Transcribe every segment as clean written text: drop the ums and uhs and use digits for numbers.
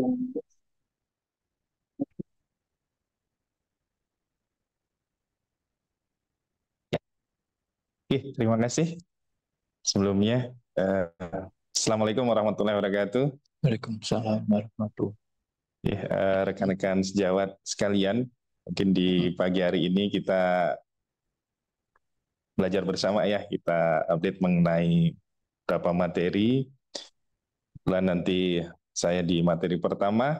Oke, terima kasih sebelumnya. Assalamualaikum warahmatullahi wabarakatuh. Waalaikumsalam warahmatullahi. Ya, rekan-rekan sejawat sekalian, mungkin di pagi hari ini kita belajar bersama ya, kita update mengenai beberapa materi. Kemudian nanti saya di materi pertama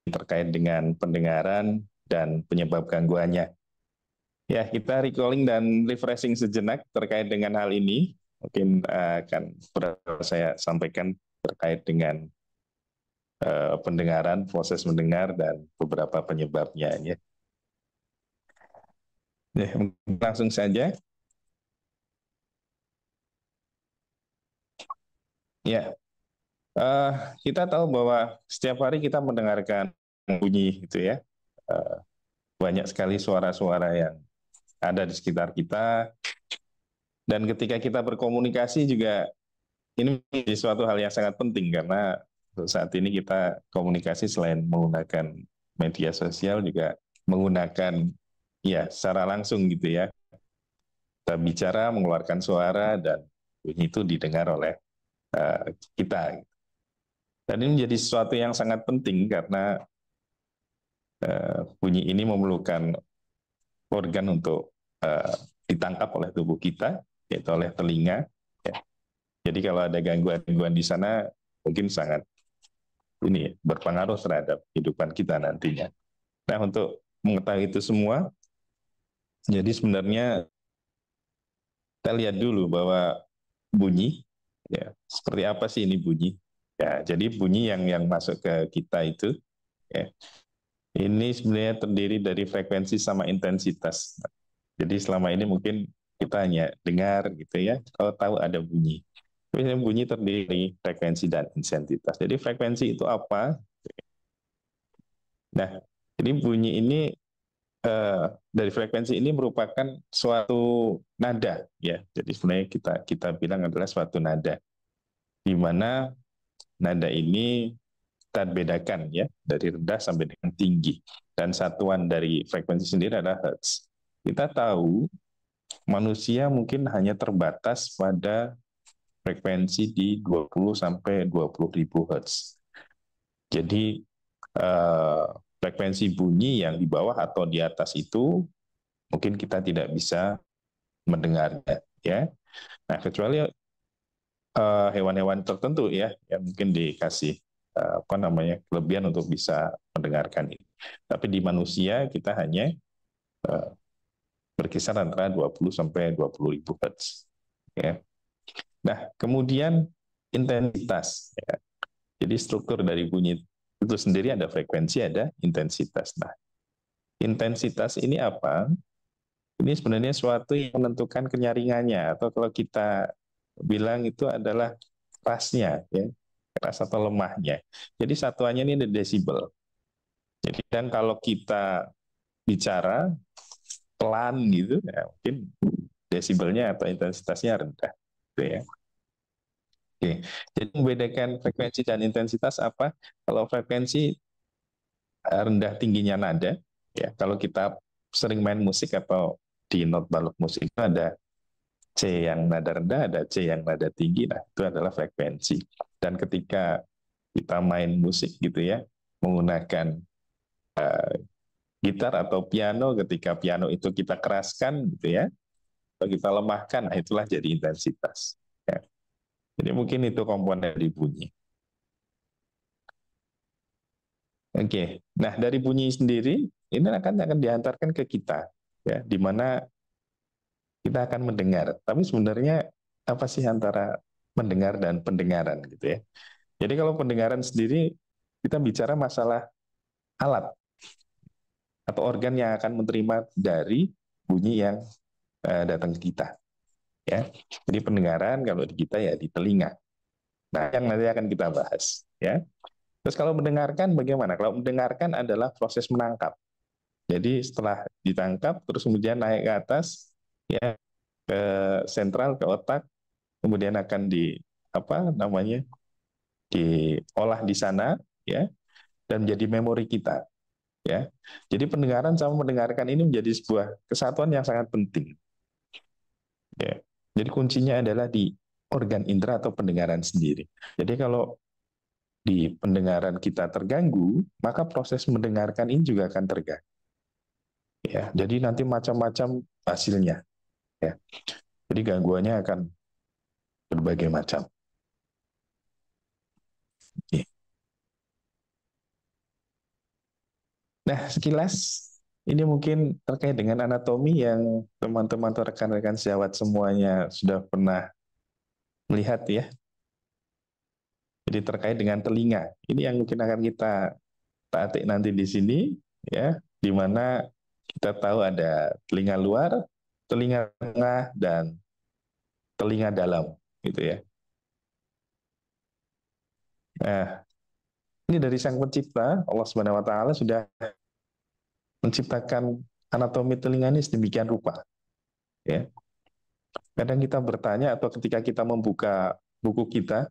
terkait dengan pendengaran dan penyebab gangguannya. Ya, kita recalling dan refreshing sejenak terkait dengan hal ini. Mungkin akan saya sampaikan terkait dengan pendengaran, proses mendengar, dan beberapa penyebabnya. Ya. Langsung saja. Ya, kita tahu bahwa setiap hari kita mendengarkan bunyi, gitu ya. Banyak sekali suara-suara yang ada di sekitar kita. Dan ketika kita berkomunikasi juga, ini menjadi suatu hal yang sangat penting karena saat ini kita komunikasi selain menggunakan media sosial juga menggunakan ya secara langsung gitu ya. Kita bicara, mengeluarkan suara dan bunyi itu didengar oleh kita. Dan ini menjadi sesuatu yang sangat penting karena bunyi ini memerlukan organ untuk ditangkap oleh tubuh kita, yaitu oleh telinga. Ya. Jadi kalau ada gangguan-gangguan di sana, mungkin sangat ini berpengaruh terhadap kehidupan kita nantinya. Nah, untuk mengetahui itu semua, jadi sebenarnya kita lihat dulu bahwa bunyi, ya seperti apa sih ini bunyi? Ya, jadi bunyi yang masuk ke kita itu, ya, ini sebenarnya terdiri dari frekuensi sama intensitas. Jadi selama ini mungkin kita hanya dengar gitu ya, kalau tahu ada bunyi. Tapi bunyi terdiri dari frekuensi dan intensitas. Jadi frekuensi itu apa? Nah, jadi bunyi ini dari frekuensi ini merupakan suatu nada ya. Jadi sebenarnya kita bilang adalah suatu nada di mana nada ini kita bedakan ya dari rendah sampai dengan tinggi dan satuan dari frekuensi sendiri adalah hertz. Kita tahu manusia mungkin hanya terbatas pada frekuensi di 20 sampai 20 ribu hertz. Jadi eh, frekuensi bunyi yang di bawah atau di atas itu mungkin kita tidak bisa mendengarnya ya. Nah, kecuali hewan-hewan tertentu ya yang mungkin dikasih apa namanya kelebihan untuk bisa mendengarkan ini. Tapi di manusia kita hanya uh, berkisar antara 20 sampai 20 ribu hertz ya. Nah, kemudian intensitas ya. Jadi struktur dari bunyi itu sendiri ada frekuensi, ada intensitas. Nah, intensitas ini apa? Ini sebenarnya suatu yang menentukan kenyaringannya atau kalau kita bilang itu adalah kerasnya ya, keras atau lemahnya. Jadi satuannya ini ada desibel. Jadi dan kalau kita bicara pelan gitu ya mungkin desibelnya atau intensitasnya rendah gitu ya. Oke. Jadi membedakan frekuensi dan intensitas apa? Kalau frekuensi rendah tingginya nada ya, kalau kita sering main musik atau di not balok musik itu ada C yang nada rendah, ada C yang nada tinggi. Nah, itu adalah frekuensi. Dan ketika kita main musik gitu ya, menggunakan uh, gitar atau piano, ketika piano itu kita keraskan gitu ya, atau kita lemahkan, nah itulah jadi intensitas. Ya. Jadi mungkin itu komponen dari bunyi. Oke, nah dari bunyi sendiri ini akan diantarkan ke kita, ya, di mana kita akan mendengar. Tapi sebenarnya apa sih antara mendengar dan pendengaran gitu ya? Jadi kalau pendengaran sendiri kita bicara masalah alat atau organ yang akan menerima dari bunyi yang datang ke kita. Ya, jadi pendengaran kalau di kita ya di telinga. Nah, yang nanti akan kita bahas. Ya, terus kalau mendengarkan bagaimana? Kalau mendengarkan adalah proses menangkap. Jadi setelah ditangkap, terus kemudian naik ke atas, ya ke sentral ke otak, kemudian akan di apa namanya diolah di sana, ya dan menjadi memori kita, ya. Jadi pendengaran sama mendengarkan ini menjadi sebuah kesatuan yang sangat penting, ya. Jadi kuncinya adalah di organ indera atau pendengaran sendiri. Jadi kalau di pendengaran kita terganggu, maka proses mendengarkan ini juga akan terganggu. Ya, jadi nanti macam-macam hasilnya. Ya, jadi gangguannya akan berbagai macam. Oke. Nah, sekilas ini mungkin terkait dengan anatomi yang teman-teman atau rekan-rekan sejawat semuanya sudah pernah melihat ya. Jadi terkait dengan telinga. Ini yang mungkin akan kita tatik nanti di sini ya, di mana kita tahu ada telinga luar, telinga tengah, dan telinga dalam, gitu ya. Nah, ini dari Sang Pencipta, Allah Subhanahu wa taala sudah menciptakan anatomi telinga ini sedemikian rupa, ya. Kadang kita bertanya atau ketika kita membuka buku kita,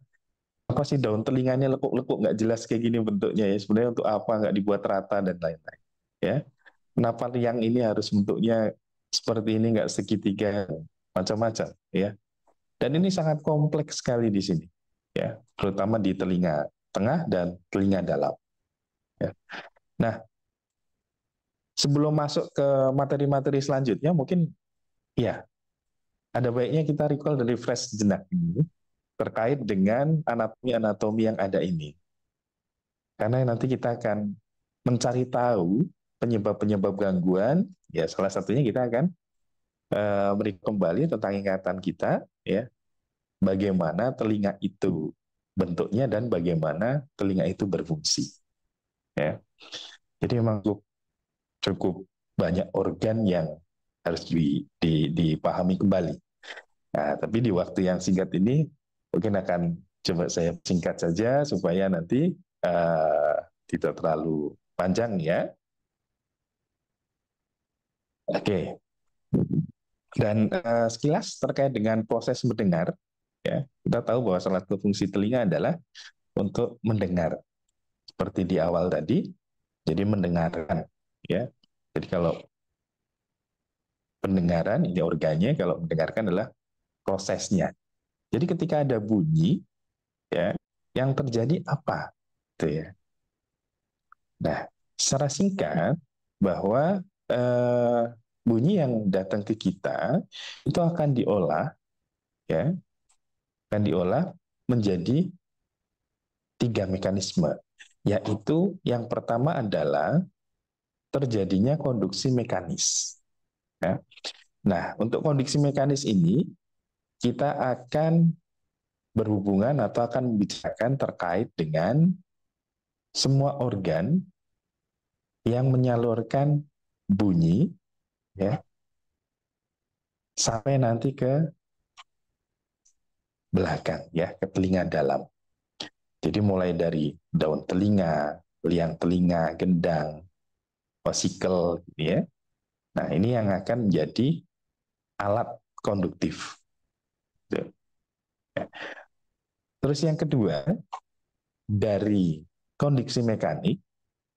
apa sih daun telinganya lekuk-lekuk nggak jelas kayak gini bentuknya ya? Sebenarnya untuk apa nggak dibuat rata dan lain-lain, ya? Kenapa yang ini harus bentuknya seperti ini nggak segitiga, macam-macam, ya? Dan ini sangat kompleks sekali di sini, ya, terutama di telinga tengah dan telinga dalam. Ya. Nah, sebelum masuk ke materi-materi selanjutnya, mungkin ya ada baiknya kita recall dan refresh sejenak ini terkait dengan anatomi-anatomi yang ada ini. Karena nanti kita akan mencari tahu penyebab-penyebab gangguan, ya salah satunya kita akan beri kembali tentang ingatan kita, ya, bagaimana telinga itu bentuknya dan bagaimana telinga itu berfungsi. Ya. Jadi memang cukup banyak organ yang harus dipahami kembali. Nah, tapi di waktu yang singkat ini mungkin akan coba saya singkat saja supaya nanti tidak terlalu panjang ya. Oke. Dan sekilas terkait dengan proses mendengar, ya, kita tahu bahwa salah satu fungsi telinga adalah untuk mendengar. Seperti di awal tadi, jadi mendengarkan, ya. Jadi kalau pendengaran ini organnya, kalau mendengarkan adalah prosesnya. Jadi ketika ada bunyi, ya, yang terjadi apa, gitu ya. Nah, secara singkat bahwa bunyi yang datang ke kita itu akan diolah, ya, akan diolah menjadi 3 mekanisme, yaitu yang pertama adalah terjadinya konduksi mekanis. Ya. Nah, untuk konduksi mekanis ini kita akan berhubungan atau akan membicarakan terkait dengan semua organ yang menyalurkan bunyi, ya, sampai nanti ke belakang, ya, ke telinga dalam. Jadi mulai dari daun telinga, liang telinga, gendang, osikel, ya. Nah, ini yang akan menjadi alat konduktif. Terus yang kedua, dari konduksi mekanik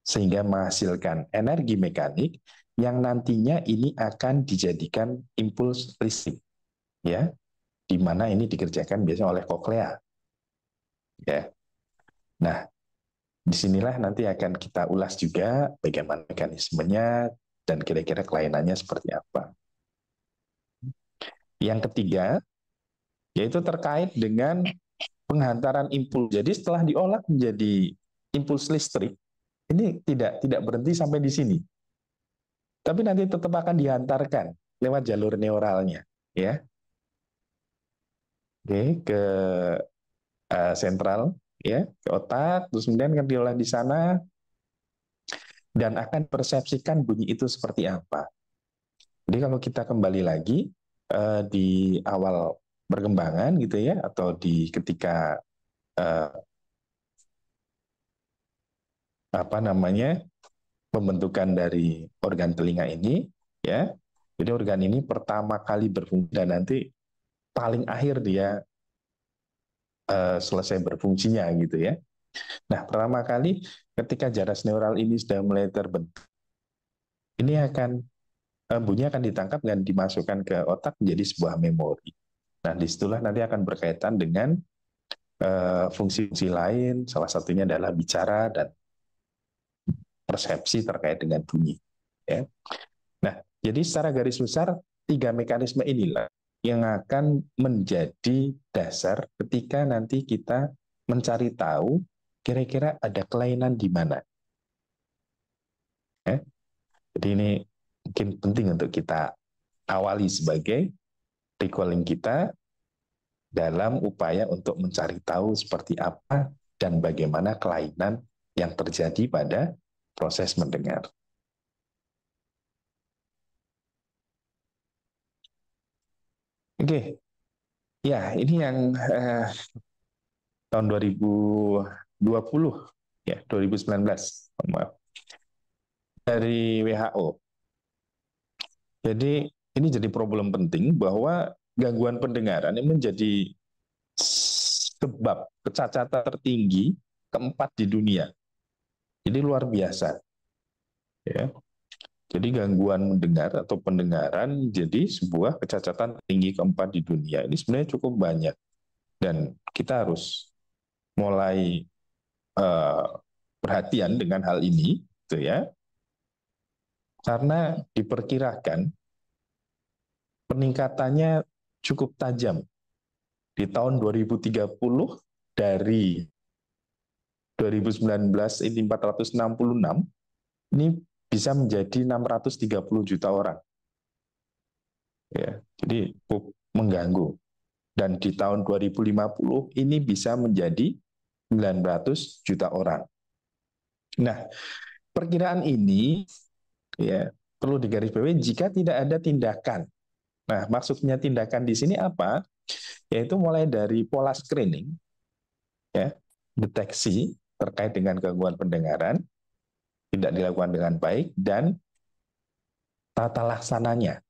sehingga menghasilkan energi mekanik yang nantinya ini akan dijadikan impuls listrik, ya, di mana ini dikerjakan biasanya oleh koklea, ya. Nah, disinilah nanti akan kita ulas juga bagaimana mekanismenya dan kira-kira kelainannya seperti apa. Yang ketiga, yaitu terkait dengan penghantaran impuls. Jadi setelah diolah menjadi impuls listrik, ini tidak berhenti sampai di sini. Tapi nanti tetap akan dihantarkan lewat jalur neuralnya, ya. Oke, ke sentral, ya, ke otak, terus kemudian akan diolah di sana dan akan persepsikan bunyi itu seperti apa. Jadi kalau kita kembali lagi di awal perkembangan gitu ya, atau di ketika apa namanya pembentukan dari organ telinga ini, ya. Jadi organ ini pertama kali berfungsi dan nanti paling akhir dia selesai berfungsinya gitu ya. Nah, pertama kali ketika jaras neural ini sudah mulai terbentuk, ini akan bunyi akan ditangkap dan dimasukkan ke otak menjadi sebuah memori. Nah, disitulah nanti akan berkaitan dengan fungsi-fungsi lain, salah satunya adalah bicara dan persepsi terkait dengan bunyi. Ya. Nah, jadi secara garis besar, 3 mekanisme inilah yang akan menjadi dasar ketika nanti kita mencari tahu kira-kira ada kelainan di mana. Ya. Jadi ini mungkin penting untuk kita awali sebagai recalling kita dalam upaya untuk mencari tahu seperti apa dan bagaimana kelainan yang terjadi pada proses mendengar. Oke, ya ini yang tahun 2020, ya 2019, maaf, dari WHO. Jadi ini jadi problem penting bahwa gangguan pendengaran ini menjadi sebab kecacatan tertinggi keempat di dunia. Jadi luar biasa. Ya. Jadi gangguan mendengar atau pendengaran jadi sebuah kecacatan tinggi keempat di dunia. Ini sebenarnya cukup banyak. Dan kita harus mulai perhatian dengan hal ini, gitu ya. Karena diperkirakan peningkatannya cukup tajam. Di tahun 2030 dari 2019 ini 466, ini bisa menjadi 630 juta orang. Ya, jadi mengganggu. Dan di tahun 2050 ini bisa menjadi 900 juta orang. Nah, perkiraan ini ya perlu digarisbawahi jika tidak ada tindakan. Nah, maksudnya tindakan di sini apa? Yaitu mulai dari pola screening, ya, deteksi terkait dengan gangguan pendengaran, tidak dilakukan dengan baik, dan tata laksananya.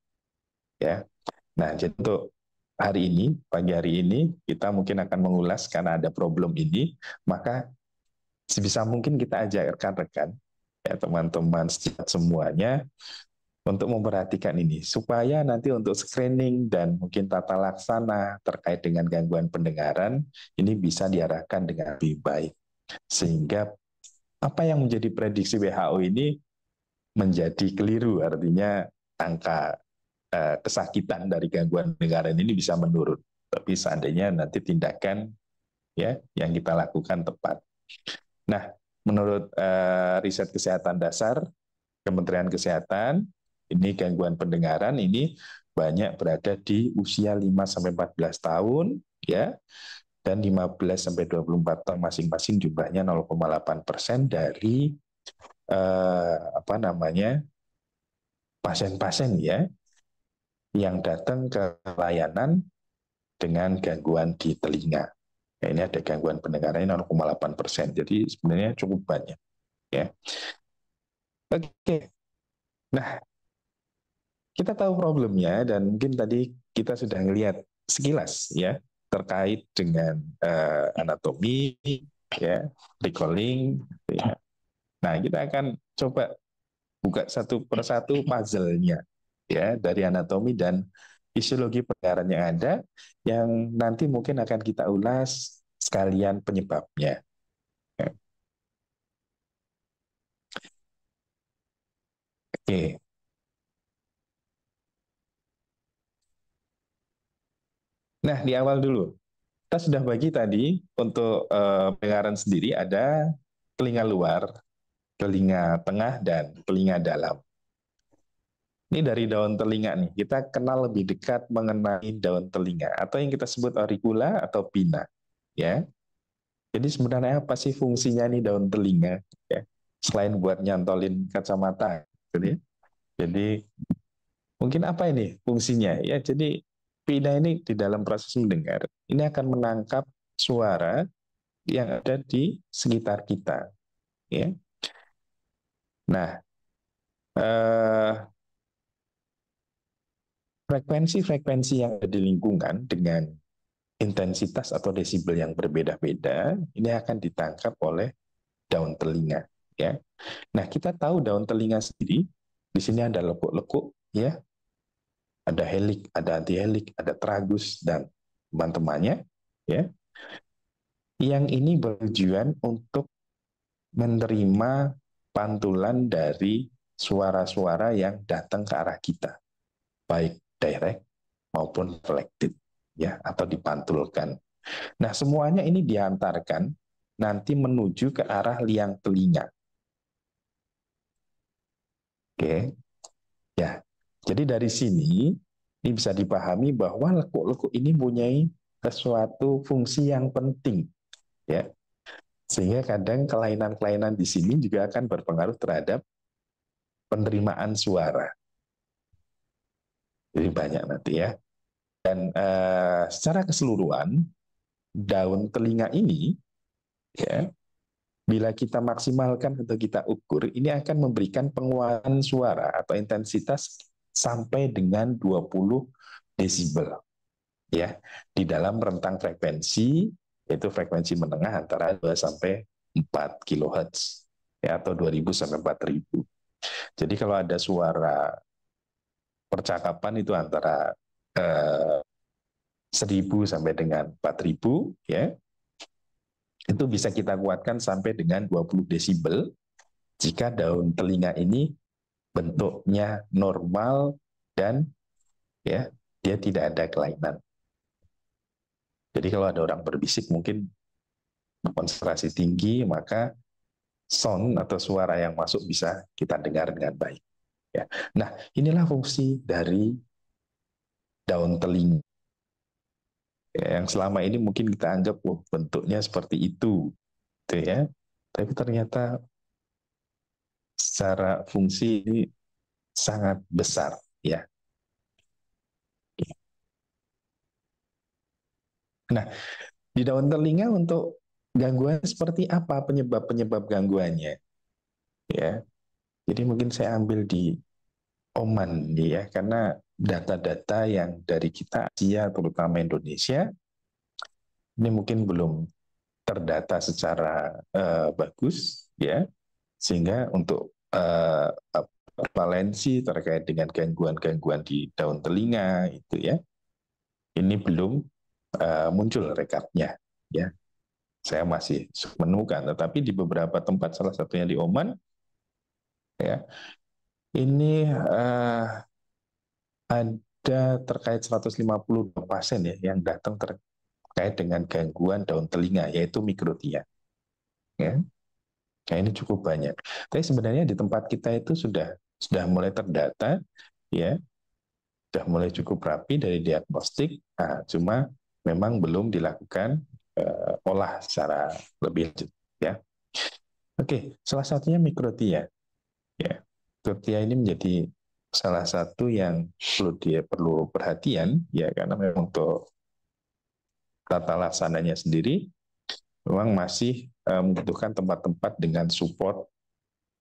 Ya. Nah, jadi untuk hari ini, pagi hari ini, kita mungkin akan mengulas karena ada problem ini, maka sebisa mungkin kita ajak rekan-rekan, ya teman-teman semuanya, untuk memperhatikan ini, supaya nanti untuk screening dan mungkin tata laksana terkait dengan gangguan pendengaran, ini bisa diarahkan dengan lebih baik. Sehingga apa yang menjadi prediksi WHO ini menjadi keliru, artinya angka kesakitan dari gangguan pendengaran ini bisa menurun. Tapi seandainya nanti tindakan ya yang kita lakukan tepat. Nah, menurut riset kesehatan dasar Kementerian Kesehatan, ini gangguan pendengaran ini banyak berada di usia 5-14 tahun ya, dan 15-24 tahun masing-masing, jumlahnya 0,8% dari pasien-pasien ya yang datang ke layanan dengan gangguan di telinga. Nah, ini ada gangguan pendengaran 0,8%. Jadi sebenarnya cukup banyak. Ya. Oke. Nah, kita tahu problemnya dan mungkin tadi kita sudah melihat sekilas ya terkait dengan anatomi, ya, recalling. Ya. Nah, kita akan coba buka satu persatu puzzle-nya ya dari anatomi dan fisiologi pendengaran yang ada, yang nanti mungkin akan kita ulas sekalian penyebabnya. Oke. Nah, di awal dulu. Kita sudah bagi tadi untuk pendengaran sendiri ada telinga luar, telinga tengah, dan telinga dalam. Ini dari daun telinga nih, kita kenal lebih dekat mengenai daun telinga, atau yang kita sebut auricula atau pinna. Ya. Jadi sebenarnya apa sih fungsinya nih daun telinga? Ya. Selain buat nyantolin kacamata. Jadi mungkin apa ini fungsinya? Ya, jadi pinna ini di dalam proses mendengar, ini akan menangkap suara yang ada di sekitar kita. Ya. Nah, frekuensi-frekuensi yang ada di lingkungan dengan intensitas atau desibel yang berbeda-beda, ini akan ditangkap oleh daun telinga. ya. Nah, kita tahu daun telinga sendiri, di sini ada lekuk-lekuk, ya, ada helik, ada antihelik, ada tragus, dan teman-temannya, ya, yang ini bertujuan untuk menerima pantulan dari suara-suara yang datang ke arah kita, baik direct maupun reflected, ya, atau dipantulkan. Nah, semuanya ini diantarkan nanti menuju ke arah liang telinga. Oke, ya. Jadi dari sini ini bisa dipahami bahwa lekuk-lekuk ini mempunyai sesuatu fungsi yang penting, ya. Sehingga kadang kelainan-kelainan di sini juga akan berpengaruh terhadap penerimaan suara. Jadi banyak nanti, ya. Dan secara keseluruhan daun telinga ini, ya, bila kita maksimalkan atau kita ukur, ini akan memberikan penguatan suara atau intensitas sampai dengan 20 desibel, ya, di dalam rentang frekuensi, yaitu frekuensi menengah antara 2 sampai 4 kHz, ya, atau 2000 sampai 4000. Jadi kalau ada suara percakapan itu antara 1000 sampai dengan 4000, ya, itu bisa kita kuatkan sampai dengan 20 desibel jika daun telinga ini bentuknya normal dan, ya, dia tidak ada kelainan. Jadi kalau ada orang berbisik mungkin konsentrasi tinggi, maka sound atau suara yang masuk bisa kita dengar dengan baik, ya. Nah, inilah fungsi dari daun telinga, ya, yang selama ini mungkin kita anggap bentuknya seperti itu, gitu, ya. Tapi ternyata secara fungsi ini sangat besar, ya. Nah, di daun telinga untuk gangguan seperti apa, penyebab-penyebab gangguannya, ya. Jadi mungkin saya ambil di Oman, ya, karena data-data yang dari kita Asia terutama Indonesia ini mungkin belum terdata secara bagus, ya, sehingga untuk valensi terkait dengan gangguan-gangguan di daun telinga itu, ya, ini belum muncul rekapnya, ya. Saya masih menemukan, tetapi di beberapa tempat, salah satunya di Oman, ya, ini ada terkait 152 pasien, ya, yang datang terkait dengan gangguan daun telinga, yaitu mikrotia, ya. Nah, ini cukup banyak. Tapi sebenarnya di tempat kita itu sudah mulai terdata, ya, sudah mulai cukup rapi dari diagnostik. Nah, cuma memang belum dilakukan olah secara lebih lanjut, ya. Oke, salah satunya mikrotia, ya. Mikrotia ini menjadi salah satu yang perlu perhatian, ya, karena memang untuk tata laksananya sendiri memang masih membutuhkan tempat-tempat dengan support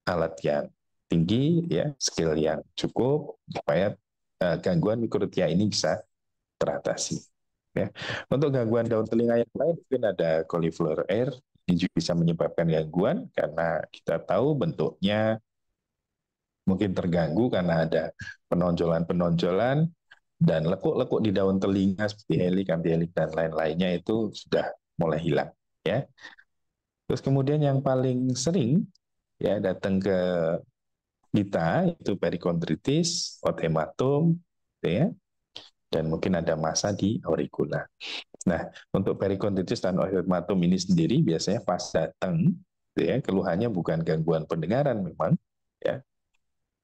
alat yang tinggi, ya, skill yang cukup supaya gangguan mikrotia ini bisa teratasi, ya. Untuk gangguan daun telinga yang lain mungkin ada cauliflower ear, ini juga bisa menyebabkan gangguan karena kita tahu bentuknya mungkin terganggu karena ada penonjolan-penonjolan dan lekuk-lekuk di daun telinga seperti helik, antihelik dan lain-lainnya itu sudah mulai hilang, ya. Terus kemudian yang paling sering, ya, datang ke kita itu perikondritis, othematom, ya, dan mungkin ada massa di auricula. Nah, untuk perikondritis dan othematom ini sendiri biasanya pas datang, ya, keluhannya bukan gangguan pendengaran memang, ya,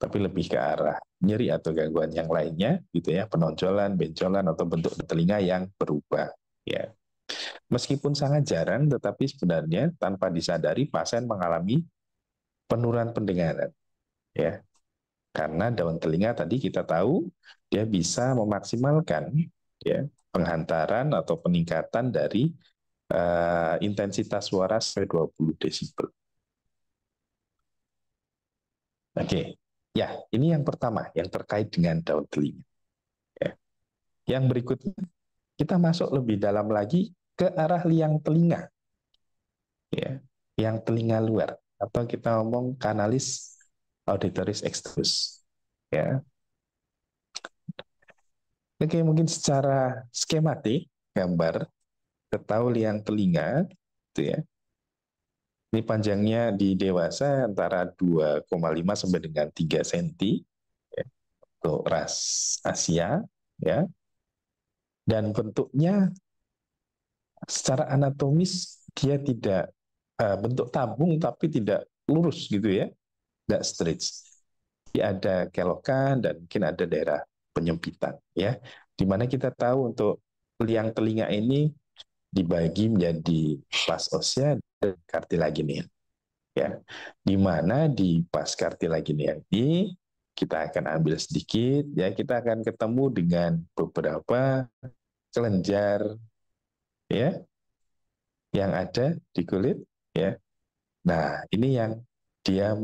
tapi lebih ke arah nyeri atau gangguan yang lainnya, gitu, ya, penonjolan, benjolan atau bentuk telinga yang berubah, ya. Meskipun sangat jarang, tetapi sebenarnya tanpa disadari pasien mengalami penurunan pendengaran, ya. Karena daun telinga tadi kita tahu dia bisa memaksimalkan, ya, penghantaran atau peningkatan dari intensitas suara sampai 20 desibel. Oke, ya, ini yang pertama yang terkait dengan daun telinga, ya. Yang berikutnya kita masuk lebih dalam lagi ke arah liang telinga, ya, yang telinga luar. atau kita ngomong kanalis auditoris externus. Ya. Oke, mungkin secara skematik gambar ketahui liang telinga, gitu ya. Ini panjangnya di dewasa antara 2,5 sampai dengan 3 cm ya, untuk ras Asia, ya. Dan bentuknya secara anatomis dia tidak bentuk tabung tapi tidak lurus gitu ya, tidak straight. Dia ada kelokan dan mungkin ada daerah penyempitan ya. Dimana kita tahu untuk liang telinga ini dibagi menjadi pars osea dan kartilaginian. Ya, dimana di pars kartilaginian ini kita akan ambil sedikit ya, kita akan ketemu dengan beberapa kelenjar ya yang ada di kulit ya. Nah, ini yang dia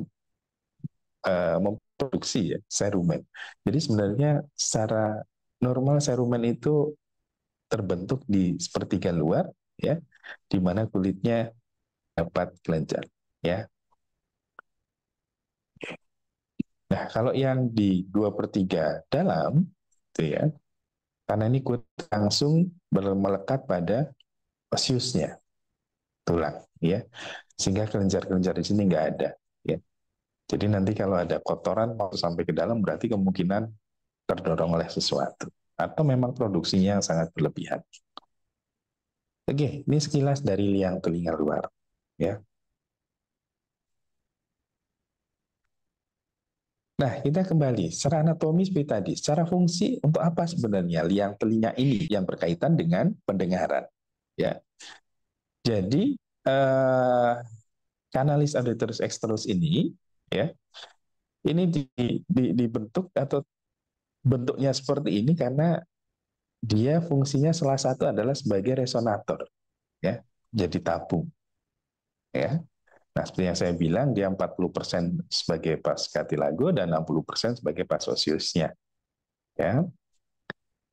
memproduksi ya serumen. Jadi sebenarnya secara normal serumen itu terbentuk di sepertiga luar ya, di mana kulitnya dapat kelenjar ya. Nah, kalau yang di 2/3 dalam itu ya, karena ini kulit langsung melekat pada osiusnya tulang ya, sehingga kelenjar-kelenjar di sini nggak ada ya. Jadi nanti kalau ada kotoran mau sampai ke dalam berarti kemungkinan terdorong oleh sesuatu atau memang produksinya yang sangat berlebihan. Oke, ini sekilas dari liang telinga luar ya. Nah, kita kembali secara anatomi seperti tadi, secara fungsi untuk apa sebenarnya liang telinga ini yang berkaitan dengan pendengaran ya. Jadi kanalis auditoris externus ini ya, ini dibentuk atau bentuknya seperti ini karena dia fungsinya salah satu adalah sebagai resonator ya, jadi tabung ya. Nah, seperti yang saya bilang dia 40% sebagai pars cartilago dan 60% sebagai pars osseusnya ya.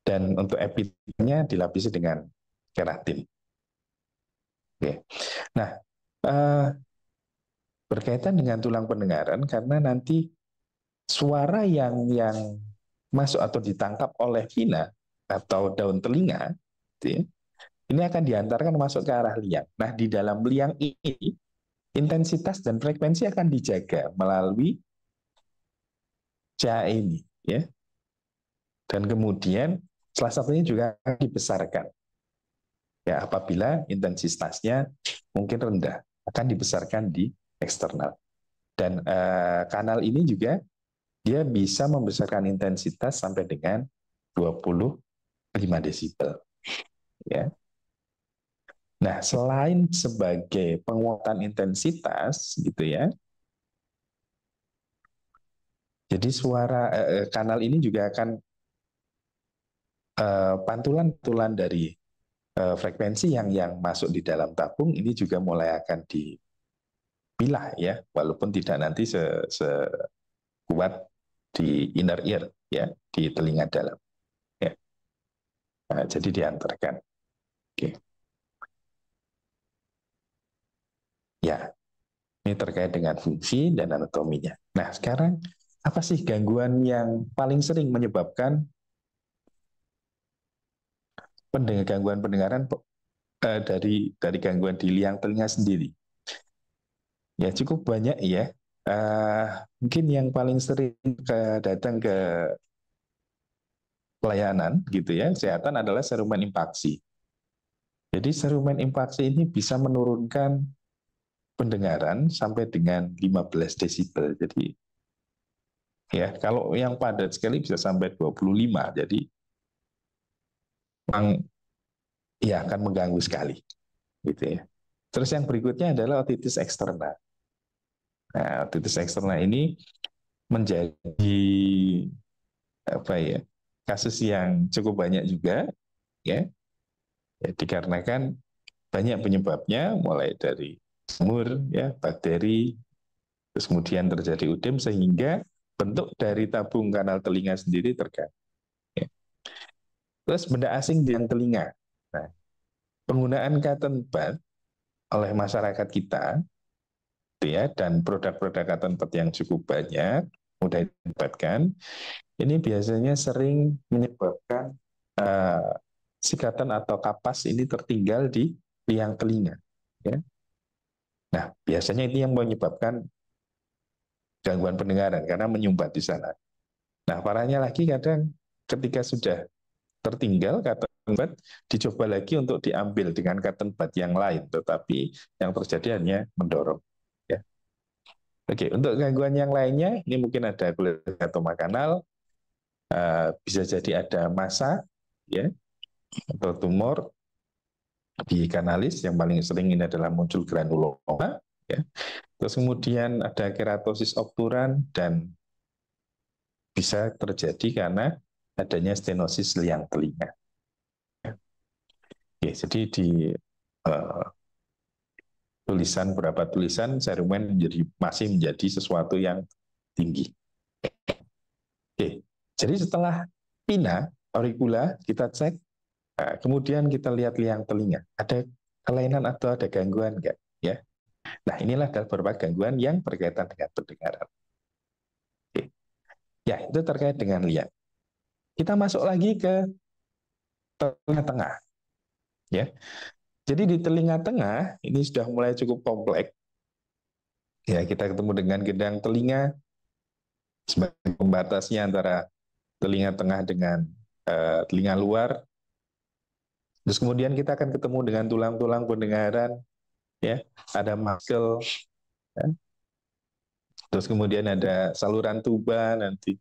Dan untuk epitelnya dilapisi dengan keratin. Oke. Nah, berkaitan dengan tulang pendengaran karena nanti suara yang masuk atau ditangkap oleh pina atau daun telinga gitu ya, ini akan diantarkan masuk ke arah liang. Nah, di dalam liang ini intensitas dan frekuensi akan dijaga melalui CA ini ya. Dan kemudian salah satunya juga akan dibesarkan. Ya, apabila intensitasnya mungkin rendah, akan dibesarkan di eksternal. Dan kanal ini juga dia bisa membesarkan intensitas sampai dengan 25 desibel. Ya. Nah, selain sebagai penguatan intensitas gitu ya, jadi suara kanal ini juga akan pantulan-pantulan dari frekuensi yang masuk di dalam tabung ini juga mulai akan dipilah ya, walaupun tidak nanti sekuat di inner ear ya, di telinga dalam. Ya. Nah, jadi diantarkan. Oke. Ya, ini terkait dengan fungsi dan anatominya. Nah, sekarang apa sih gangguan yang paling sering menyebabkan gangguan pendengaran dari gangguan di liang telinga sendiri? Ya cukup banyak ya. Mungkin yang paling sering datang ke pelayanan gitu ya, kesehatan adalah serumen impaksi. Jadi serumen impaksi ini bisa menurunkan pendengaran sampai dengan 15 desibel. Jadi ya kalau yang padat sekali bisa sampai 25. Jadi memang ya akan mengganggu sekali gitu ya. Terus yang berikutnya adalah otitis eksterna. Nah, otitis eksterna ini menjadi apa ya, kasus yang cukup banyak juga ya, ya dikarenakan banyak penyebabnya mulai dari jamur ya, bakteri, terus kemudian terjadi udem sehingga bentuk dari tabung kanal telinga sendiri terganggu ya. Terus benda asing di telinga. Nah, penggunaan cotton bud oleh masyarakat kita ya, dan produk-produk cotton bud yang cukup banyak, mudah didapatkan, ini biasanya sering menyebabkan sikatan atau kapas ini tertinggal di liang telinga. Ya. Nah, biasanya ini yang menyebabkan gangguan pendengaran karena menyumbat di sana. Nah, parahnya lagi kadang ketika sudah tertinggal cotton bud, dicoba lagi untuk diambil dengan cotton bud yang lain, tetapi yang terjadi hanya mendorong. Ya. Oke, untuk gangguan yang lainnya, ini mungkin ada kulit atau kanal, bisa jadi ada massa, ya, atau tumor di kanalis, yang paling sering ini adalah muncul granuloma, ya. Terus kemudian ada keratosis obturan dan bisa terjadi karena adanya stenosis liang telinga. Ya, jadi di beberapa tulisan serumen masih menjadi sesuatu yang tinggi. Oke, jadi setelah pinna auricula kita cek, nah, kemudian kita lihat liang telinga, ada kelainan atau ada gangguan enggak? Ya, nah inilah beberapa gangguan yang berkaitan dengan pendengaran. Oke. Ya, itu terkait dengan liang. Kita masuk lagi ke telinga tengah. Ya, jadi di telinga tengah ini sudah mulai cukup kompleks. Ya, kita ketemu dengan gendang telinga sebagai pembatasnya antara telinga tengah dengan telinga luar. Terus kemudian kita akan ketemu dengan tulang-tulang pendengaran, ya, ada muscle, ya. Terus kemudian ada saluran tuba nanti.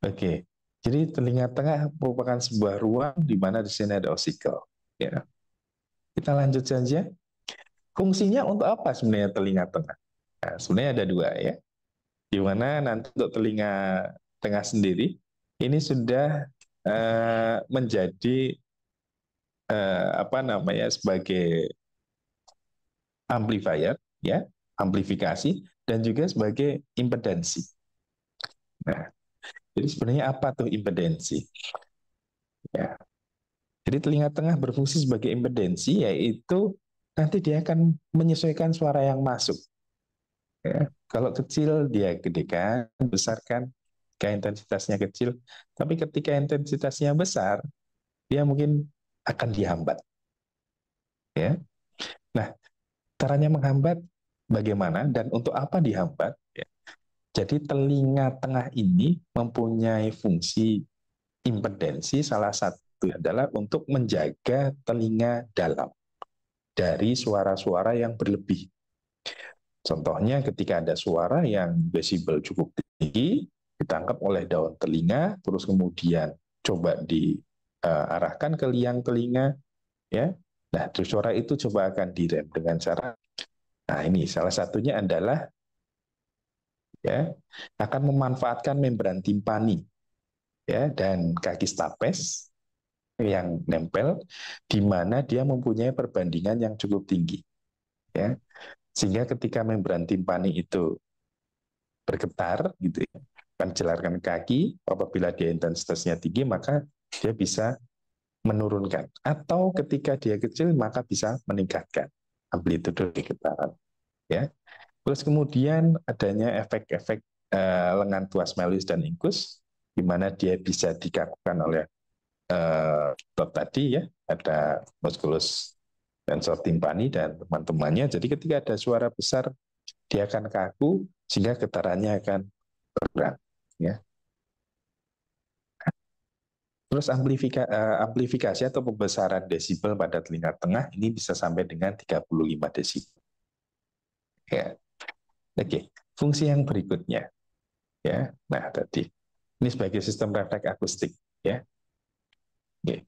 Oke, jadi telinga tengah merupakan sebuah ruang di mana di sini ada osikel. Ya. Kita lanjut saja. Fungsinya untuk apa sebenarnya telinga tengah? Nah, sebenarnya ada dua, ya. Di mana nanti untuk telinga tengah sendiri ini sudah menjadi sebagai amplifier, ya, amplifikasi, dan juga sebagai impedansi. Nah, jadi sebenarnya apa tuh impedansi? Ya, jadi telinga tengah berfungsi sebagai impedansi, yaitu nanti dia akan menyesuaikan suara yang masuk. Ya, kalau kecil dia gedekan, besarkan, ke intensitasnya kecil. Tapi ketika intensitasnya besar, dia mungkin akan dihambat. Ya. Nah, caranya menghambat bagaimana dan untuk apa dihambat? Ya. Jadi telinga tengah ini mempunyai fungsi impedensi, salah satu adalah untuk menjaga telinga dalam dari suara-suara yang berlebih. Contohnya ketika ada suara yang desibel cukup tinggi, ditangkap oleh daun telinga, terus kemudian coba diarahkan ke liang telinga, ya. Nah, suara itu coba akan direm dengan cara, nah ini salah satunya adalah, ya, akan memanfaatkan membran timpani, ya, dan kaki stapes yang nempel, di mana dia mempunyai perbandingan yang cukup tinggi, ya, sehingga ketika membran timpani itu bergetar, gitu ya, akan jelarkan kaki, apabila dia intensitasnya tinggi, maka dia bisa menurunkan. Atau ketika dia kecil, maka bisa meningkatkan amplitude getaran. Ya. Terus kemudian adanya efek-efek lengan tuas malleus dan incus, di mana dia bisa dikakukan oleh tadi, ya, ada musculus tensor timpani dan teman-temannya. Jadi ketika ada suara besar, dia akan kaku sehingga getarannya akan berkurang. Ya. Terus amplifikasi atau pembesaran desibel pada telinga tengah ini bisa sampai dengan 35 desibel. Ya. Oke, fungsi yang berikutnya, ya. Nah, tadi ini sebagai sistem refleks akustik, ya. Oke.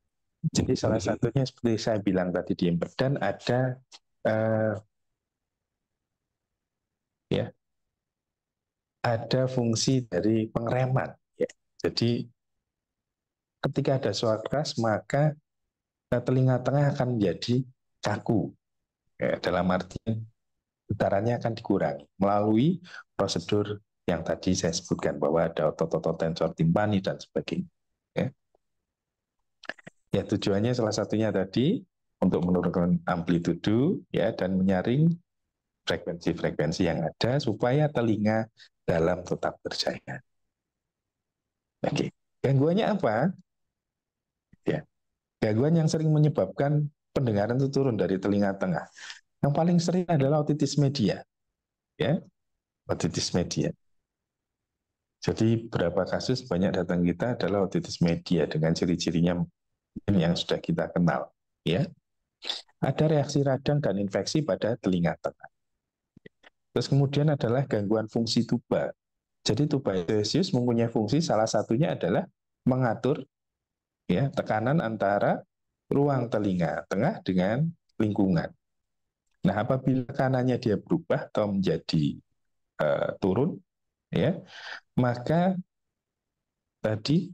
Jadi salah satunya seperti saya bilang tadi di impedan ada ya, ada fungsi dari pengereman, ya. Jadi ketika ada suara keras, maka telinga tengah akan menjadi kaku, ya, dalam artian getarannya akan dikurangi melalui prosedur yang tadi saya sebutkan bahwa ada otot-otot tensor timpani dan sebagainya. Ya. Ya, tujuannya salah satunya tadi untuk menurunkan amplitudo, ya, dan menyaring frekuensi-frekuensi yang ada supaya telinga dalam tetap berjaya. Oke, gangguannya apa? Ya, gangguan yang sering menyebabkan pendengaran itu turun dari telinga tengah. Yang paling sering adalah otitis media, ya, otitis media. Jadi beberapa kasus banyak datang kita adalah otitis media dengan ciri-cirinya yang sudah kita kenal, ya. Ada reaksi radang dan infeksi pada telinga tengah. Terus kemudian adalah gangguan fungsi tuba. Jadi tuba epithesius mempunyai fungsi salah satunya adalah mengatur ya tekanan antara ruang telinga tengah dengan lingkungan. Nah, apabila tekanannya dia berubah atau menjadi turun, ya, maka tadi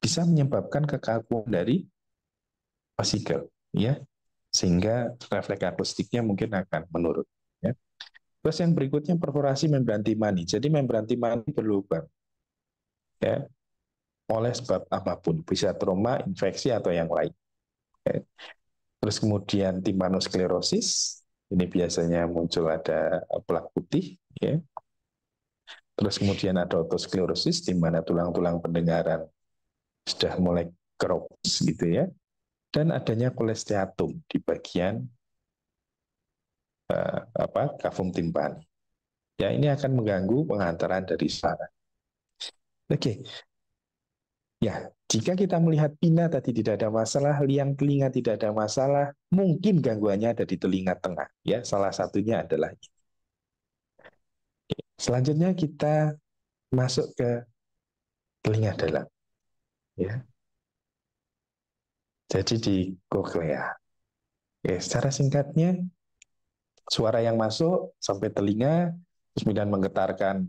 bisa menyebabkan kekakuan dari vesikel, ya, sehingga refleks akustiknya mungkin akan menurun. Ya. Terus yang berikutnya perforasi membran timani. Jadi membran timani berlubang, ya, oleh sebab apapun, bisa trauma, infeksi atau yang lain. Ya. Terus kemudian timpanosklerosis, ini biasanya muncul ada plak putih, ya. Terus kemudian ada otosklerosis, di mana tulang-tulang pendengaran sudah mulai keropos gitu ya. Dan adanya kolesteatum di bagian kavum timpani. Ya, ini akan mengganggu pengantaran dari suara. Oke. Ya, jika kita melihat pinna tadi tidak ada masalah, liang telinga tidak ada masalah, mungkin gangguannya ada di telinga tengah. Ya, salah satunya adalah ini. Selanjutnya kita masuk ke telinga dalam. Ya. Jadi di koklea. Ya, secara singkatnya, suara yang masuk sampai telinga, terus kemudian menggetarkan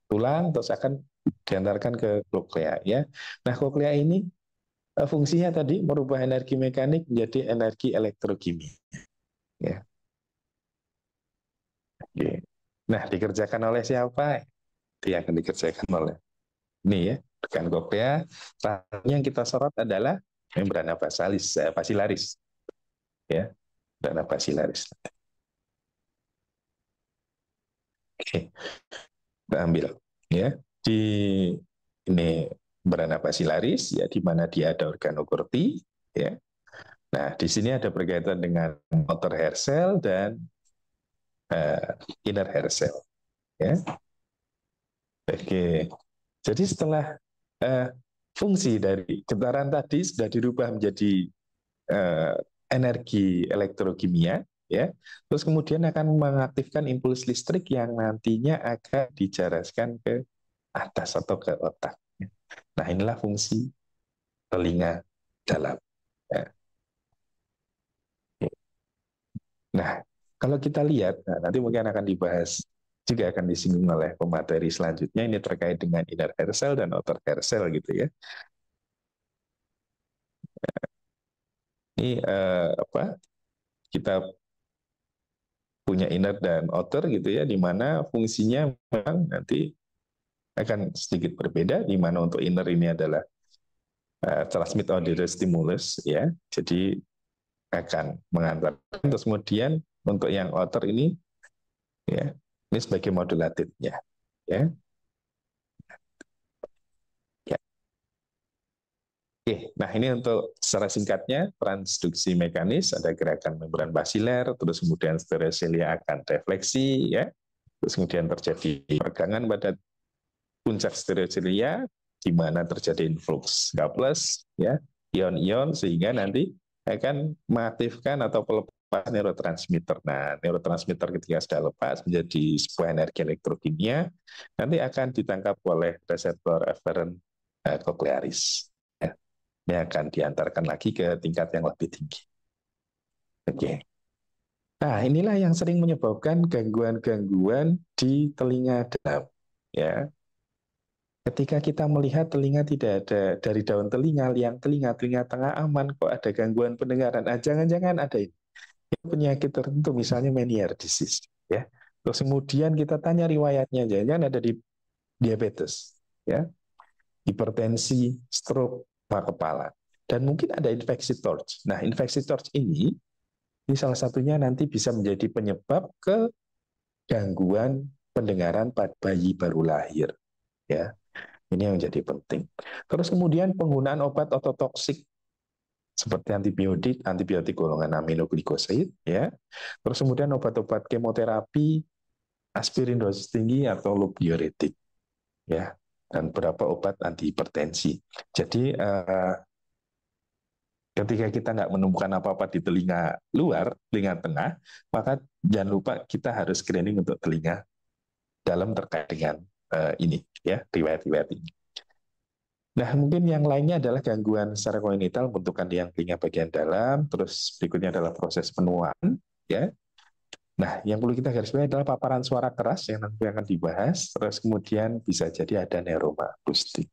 tulang, terus akan diantarkan ke koklea. Ya. Nah, koklea ini fungsinya tadi merubah energi mekanik menjadi energi elektrokimia. Ya. Oke. Nah, dikerjakan oleh siapa? Dia akan dikerjakan oleh ini ya, rekan koklea. Yang kita sorot adalah membrana basilaris. Ya, membrana basilaris. Oke, kita ambil ya di ini membrana basilaris ya, di mana dia ada organokorti ya. Nah, di sini ada berkaitan dengan outer hair cell dan inner hair cell ya. Oke. Jadi setelah fungsi dari getaran tadi sudah dirubah menjadi energi elektrokimia, ya, terus kemudian akan mengaktifkan impuls listrik yang nantinya akan dijaraskan ke atas atau ke otak. Nah, inilah fungsi telinga dalam. Ya. Nah, kalau kita lihat, nah, nanti mungkin akan dibahas juga akan disinggung oleh pemateri selanjutnya, ini terkait dengan inner hair cell dan outer hair cell gitu ya. Ini kita punya inner dan outer gitu ya, di mana fungsinya memang nanti akan sedikit berbeda, di mana untuk inner ini adalah transmit auditory stimulus ya, jadi akan mengantarkan, terus kemudian untuk yang outer ini ya, ini sebagai modulatifnya ya. Oke, nah ini untuk secara singkatnya transduksi mekanis, ada gerakan membran basiler, terus kemudian stereosilia akan refleksi ya, terus kemudian terjadi peregangan pada puncak stereosilia di mana terjadi influx K+ ya, ion-ion sehingga nanti akan mengaktifkan atau pelepas neurotransmitter. Nah, neurotransmitter ketika sudah lepas menjadi sebuah energi elektrokimia, nanti akan ditangkap oleh reseptor efferent cochlearis. Ini akan diantarkan lagi ke tingkat yang lebih tinggi. Oke. Nah, inilah yang sering menyebabkan gangguan-gangguan di telinga dalam. Ya. Ketika kita melihat telinga tidak ada dari daun telinga, liang telinga, telinga tengah aman, kok ada gangguan pendengaran. Nah, jangan-jangan ada ini. Penyakit tertentu, misalnya Meniere disease. Ya. Terus kemudian kita tanya riwayatnya, jangan-jangan ada di diabetes, ya, hipertensi, stroke, kepala. Dan mungkin ada infeksi TORCH. Nah, infeksi TORCH ini Ini salah satunya nanti bisa menjadi penyebab ke gangguan pendengaran pada bayi baru lahir. Ya, ini yang jadi penting. Terus kemudian penggunaan obat ototoksik seperti antibiotik golongan aminoglikosid, ya. Terus kemudian obat-obat kemoterapi, aspirin dosis tinggi atau loop diuretik, ya, dan beberapa obat anti hipertensi. Jadi ketika kita nggak menemukan apa-apa di telinga luar, telinga tengah, maka jangan lupa kita harus screening untuk telinga dalam terkait dengan ini, ya, riwayat-riwayat ini. Nah, mungkin yang lainnya adalah gangguan secara kognitif, bentukan yang telinga bagian dalam, terus berikutnya adalah proses penuaan, ya. Nah, yang perlu kita garis bawahi adalah paparan suara keras yang nanti akan dibahas, terus kemudian bisa jadi ada neuroma akustik,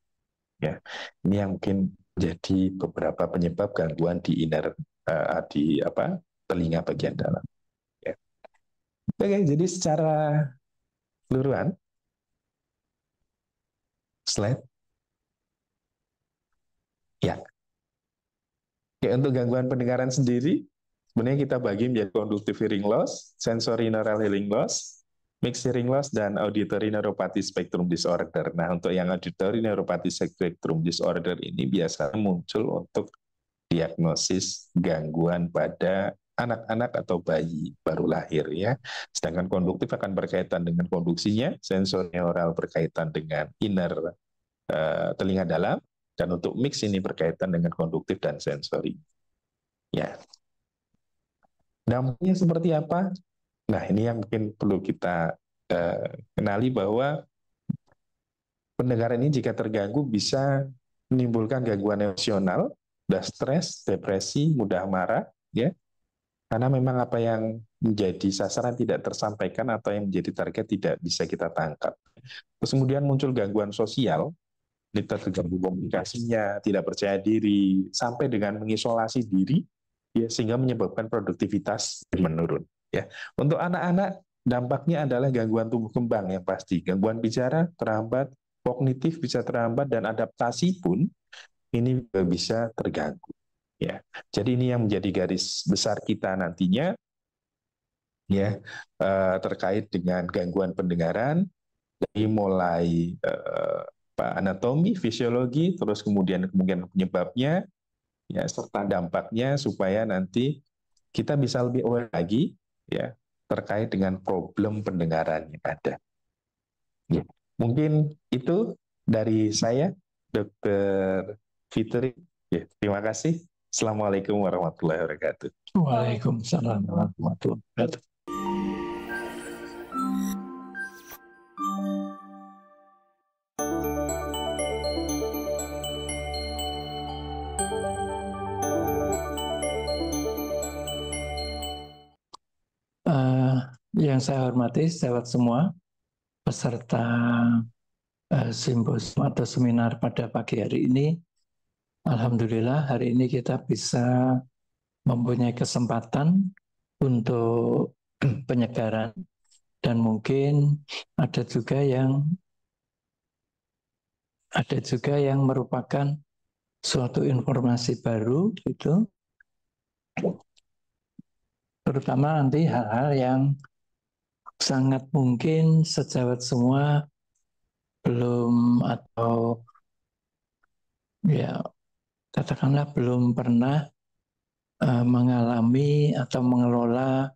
ya. Ini yang mungkin jadi beberapa penyebab gangguan di telinga bagian dalam. Ya. Oke, jadi secara keseluruhan, slide. Ya. Oke, untuk gangguan pendengaran sendiri, sebenarnya kita bagi menjadi conductive hearing loss, sensory neural hearing loss, mixed hearing loss, dan auditory neuropathy spectrum disorder. Nah, untuk yang auditory neuropathy spectrum disorder ini biasanya muncul untuk diagnosis gangguan pada anak-anak atau bayi baru lahir, ya. Sedangkan konduktif akan berkaitan dengan konduksinya, sensori neural berkaitan dengan inner telinga dalam, dan untuk mix ini berkaitan dengan konduktif dan sensori. Ya. Dampaknya seperti apa? Nah, ini yang mungkin perlu kita kenali bahwa pendengaran ini jika terganggu bisa menimbulkan gangguan emosional, mudah stres, depresi, mudah marah, ya. Karena memang apa yang menjadi sasaran tidak tersampaikan atau yang menjadi target tidak bisa kita tangkap. Terus kemudian muncul gangguan sosial, kita terganggu komunikasinya, tidak percaya diri, sampai dengan mengisolasi diri, ya, sehingga menyebabkan produktivitas menurun. Ya, untuk anak-anak dampaknya adalah gangguan tumbuh kembang yang pasti, gangguan bicara terhambat, kognitif bisa terhambat, dan adaptasi pun ini juga bisa terganggu. Ya, jadi ini yang menjadi garis besar kita nantinya, ya, terkait dengan gangguan pendengaran, dari mulai anatomi, fisiologi, terus kemudian penyebabnya, ya, serta dampaknya supaya nanti kita bisa lebih aware lagi, ya, terkait dengan problem pendengaran yang ada. Ya, mungkin itu dari saya, Dr. Fitri. Ya, terima kasih. Assalamualaikum warahmatullahi wabarakatuh. Waalaikumsalam warahmatullahi wabarakatuh. Yang saya hormati sahabat semua, peserta simposium atau seminar pada pagi hari ini, alhamdulillah hari ini kita bisa mempunyai kesempatan untuk penyegaran, dan mungkin ada juga yang merupakan suatu informasi baru, itu terutama nanti hal-hal yang sangat mungkin sejawat semua belum, atau ya katakanlah belum pernah mengalami atau mengelola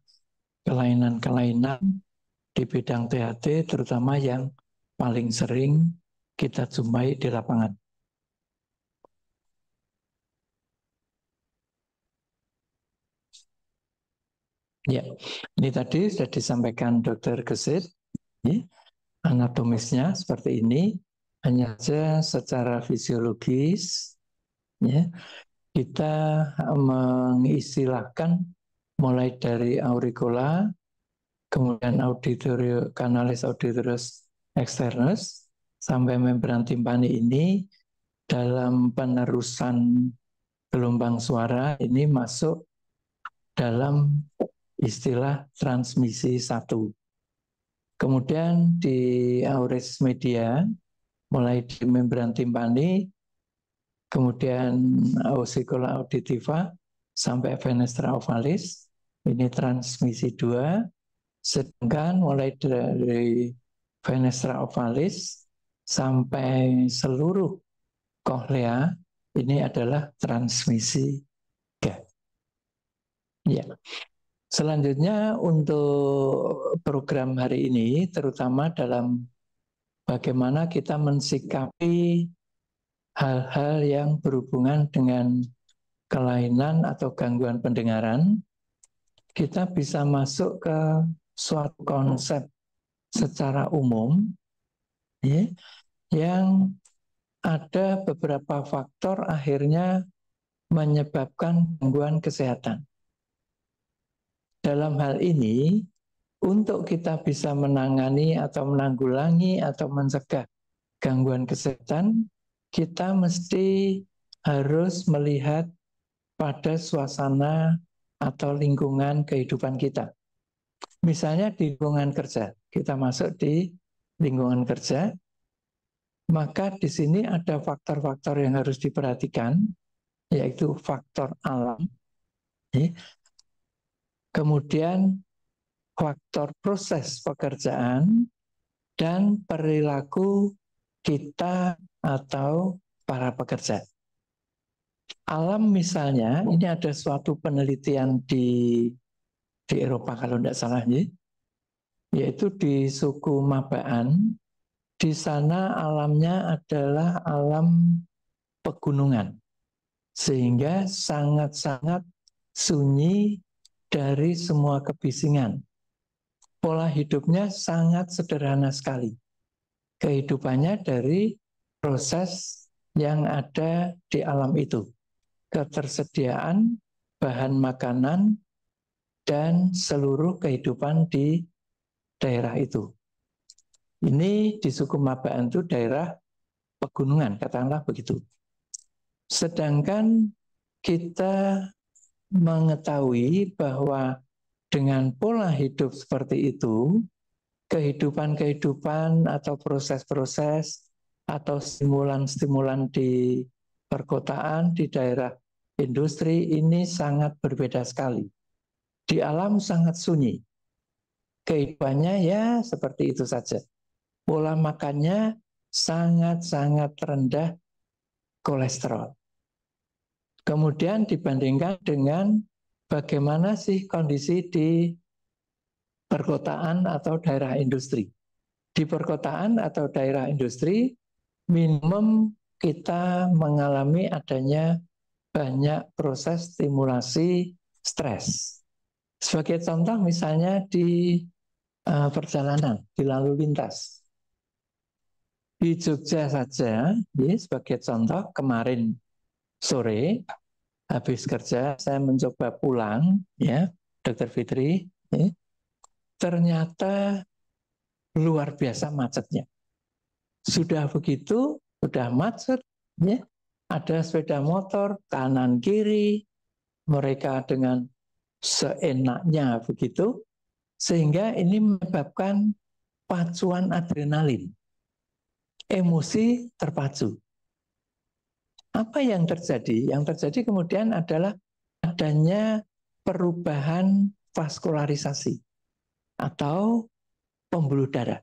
kelainan-kelainan di bidang THT, terutama yang paling sering kita jumpai di lapangan. Ya, ini tadi sudah disampaikan Dr. Gesit, ya, anatomisnya seperti ini, hanya saja secara fisiologis, ya, kita mengistilahkan mulai dari auricula, kemudian kanalis auditorius externus, sampai membran timpani ini dalam penerusan gelombang suara ini masuk dalam istilah transmisi satu. Kemudian di auris media, mulai di membran timpani, kemudian ausikula auditiva, sampai fenestra ovalis, ini transmisi 2, sedangkan mulai dari fenestra ovalis sampai seluruh koklea ini adalah transmisi 3. Ya. Selanjutnya untuk program hari ini terutama dalam bagaimana kita mensikapi hal-hal yang berhubungan dengan kelainan atau gangguan pendengaran, kita bisa masuk ke suatu konsep secara umum ya, yang ada beberapa faktor akhirnya menyebabkan gangguan kesehatan. Dalam hal ini, untuk kita bisa menangani atau menanggulangi atau mencegah gangguan kesehatan, kita mesti harus melihat pada suasana atau lingkungan kehidupan kita. Misalnya di lingkungan kerja, kita masuk di lingkungan kerja, maka di sini ada faktor-faktor yang harus diperhatikan, yaitu faktor alam, kemudian faktor proses pekerjaan, dan perilaku kita atau para pekerja. Alam misalnya, ini ada suatu penelitian di Eropa kalau tidak salah, yaitu di suku Mabaan. Di sana alamnya adalah alam pegunungan, sehingga sangat-sangat sunyi dari semua kebisingan. Pola hidupnya sangat sederhana sekali. Kehidupannya dari proses yang ada di alam itu. Ketersediaan bahan makanan dan seluruh kehidupan di daerah itu. Ini di suku Mabaan itu daerah pegunungan, katakanlah begitu. Sedangkan kita mengetahui bahwa dengan pola hidup seperti itu, kehidupan-kehidupan atau proses-proses atau stimulan-stimulan di perkotaan, di daerah industri ini sangat berbeda sekali. Di alam sangat sunyi. Kehidupannya ya seperti itu saja. Pola makannya sangat-sangat rendah kolesterol. Kemudian dibandingkan dengan bagaimana sih kondisi di perkotaan atau daerah industri. Di perkotaan atau daerah industri, minimum kita mengalami adanya banyak proses stimulasi stres. Sebagai contoh misalnya di perjalanan, di lalu lintas. Di Jogja saja, sebagai contoh kemarin sore habis kerja saya mencoba pulang, ya, Dr. Fitri, ternyata luar biasa macetnya. Sudah begitu, sudah macet, ya, ada sepeda motor kanan kiri, mereka dengan seenaknya begitu, sehingga ini menyebabkan pacuan adrenalin. Emosi terpacu. Apa yang terjadi? Yang terjadi kemudian adalah adanya perubahan vaskularisasi atau pembuluh darah.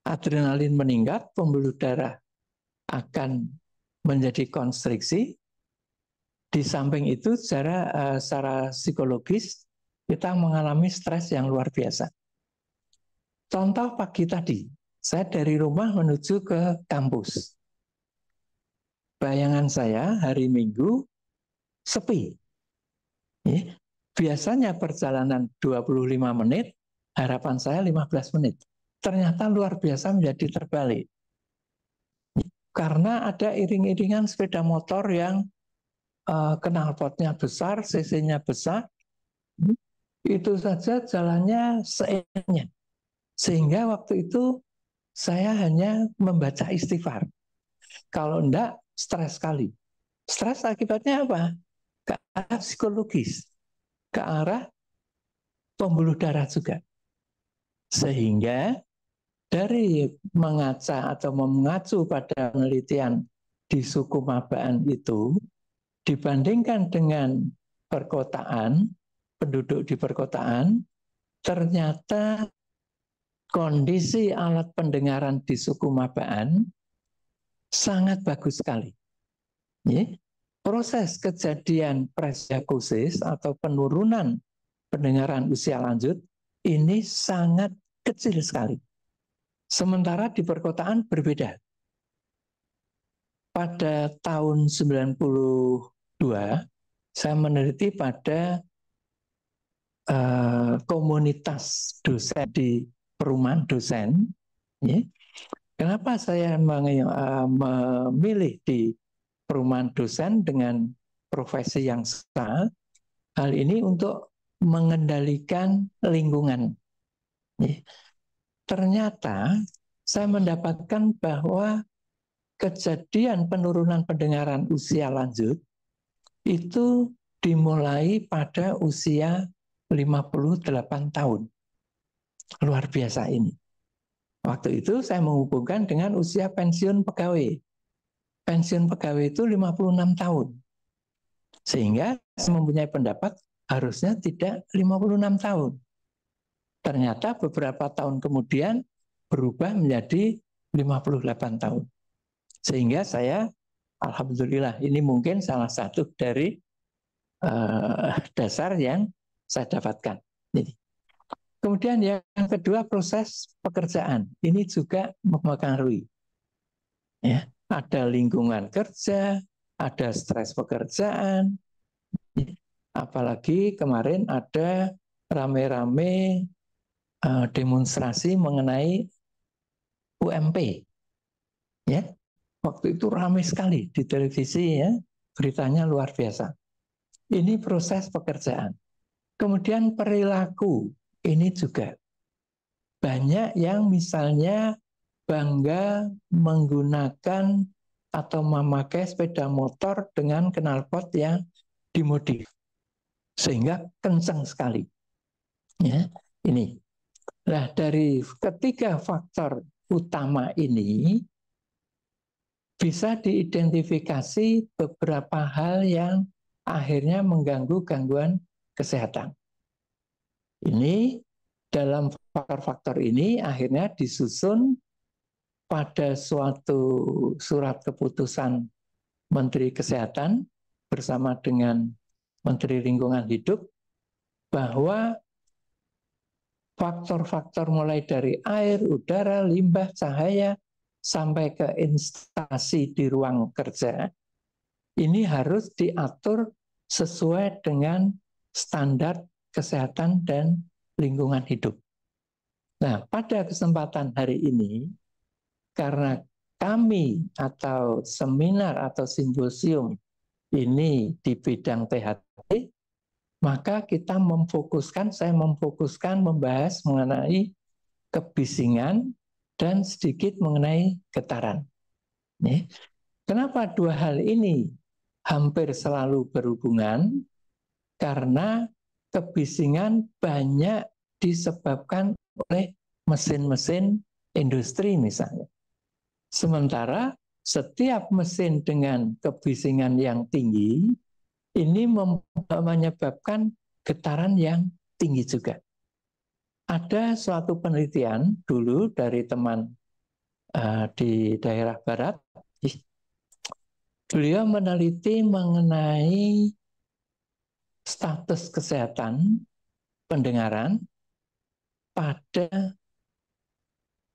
Adrenalin meningkat, pembuluh darah akan menjadi konstriksi. Di samping itu secara psikologis kita mengalami stres yang luar biasa. Contoh pagi tadi, saya dari rumah menuju ke kampus. Bayangan saya hari Minggu sepi. Biasanya perjalanan 25 menit, harapan saya 15 menit. Ternyata luar biasa menjadi terbalik. Karena ada iring-iringan sepeda motor yang knalpotnya besar, cc-nya besar, itu saja jalannya seenaknya. Sehingga waktu itu saya hanya membaca istighfar. Kalau enggak, stres sekali. Stres akibatnya apa? Ke arah psikologis, ke arah pembuluh darah juga. Sehingga dari mengaca atau mengacu pada penelitian di suku Mabaan itu, dibandingkan dengan perkotaan, penduduk di perkotaan, ternyata kondisi alat pendengaran di suku Mabaan sangat bagus sekali. Ya. Proses kejadian presbiakusis atau penurunan pendengaran usia lanjut ini sangat kecil sekali. Sementara di perkotaan berbeda. Pada tahun 92, saya meneliti pada komunitas dosen di perumahan dosen. Ya. Kenapa saya memilih di perumahan dosen dengan profesi yang sama? Hal ini untuk mengendalikan lingkungan. Ya. Ternyata saya mendapatkan bahwa kejadian penurunan pendengaran usia lanjut itu dimulai pada usia 58 tahun. Luar biasa ini. Waktu itu saya menghubungkan dengan usia pensiun pegawai. Pensiun pegawai itu 56 tahun. Sehingga saya mempunyai pendapat harusnya tidak 56 tahun. Ternyata beberapa tahun kemudian berubah menjadi 58 tahun. Sehingga saya, alhamdulillah, ini mungkin salah satu dari dasar yang saya dapatkan. Jadi, kemudian yang kedua, proses pekerjaan. Ini juga mempengaruhi. Ya, ada lingkungan kerja, ada stres pekerjaan. Apalagi kemarin ada rame-rame demonstrasi mengenai UMP. Ya, waktu itu ramai sekali di televisi, ya, beritanya luar biasa. Ini proses pekerjaan. Kemudian perilaku, ini juga banyak yang misalnya bangga menggunakan atau memakai sepeda motor dengan knalpot yang dimodif, sehingga kencang sekali. Ya, ini. Nah, dari ketiga faktor utama ini bisa diidentifikasi beberapa hal yang akhirnya mengganggu gangguan kesehatan. Ini dalam faktor-faktor ini akhirnya disusun pada suatu surat keputusan Menteri Kesehatan bersama dengan Menteri Lingkungan Hidup bahwa faktor-faktor mulai dari air, udara, limbah, cahaya, sampai ke instasi di ruang kerja, ini harus diatur sesuai dengan standar kesehatan dan lingkungan hidup. Nah, pada kesempatan hari ini, karena kami atau seminar atau simposium ini di bidang THT, maka kita saya memfokuskan membahas mengenai kebisingan dan sedikit mengenai getaran. Kenapa dua hal ini hampir selalu berhubungan? Karena kebisingan banyak disebabkan oleh mesin-mesin industri misalnya. Sementara setiap mesin dengan kebisingan yang tinggi ini menyebabkan getaran yang tinggi juga. Ada suatu penelitian dulu dari teman di daerah barat. Beliau meneliti mengenai status kesehatan pendengaran pada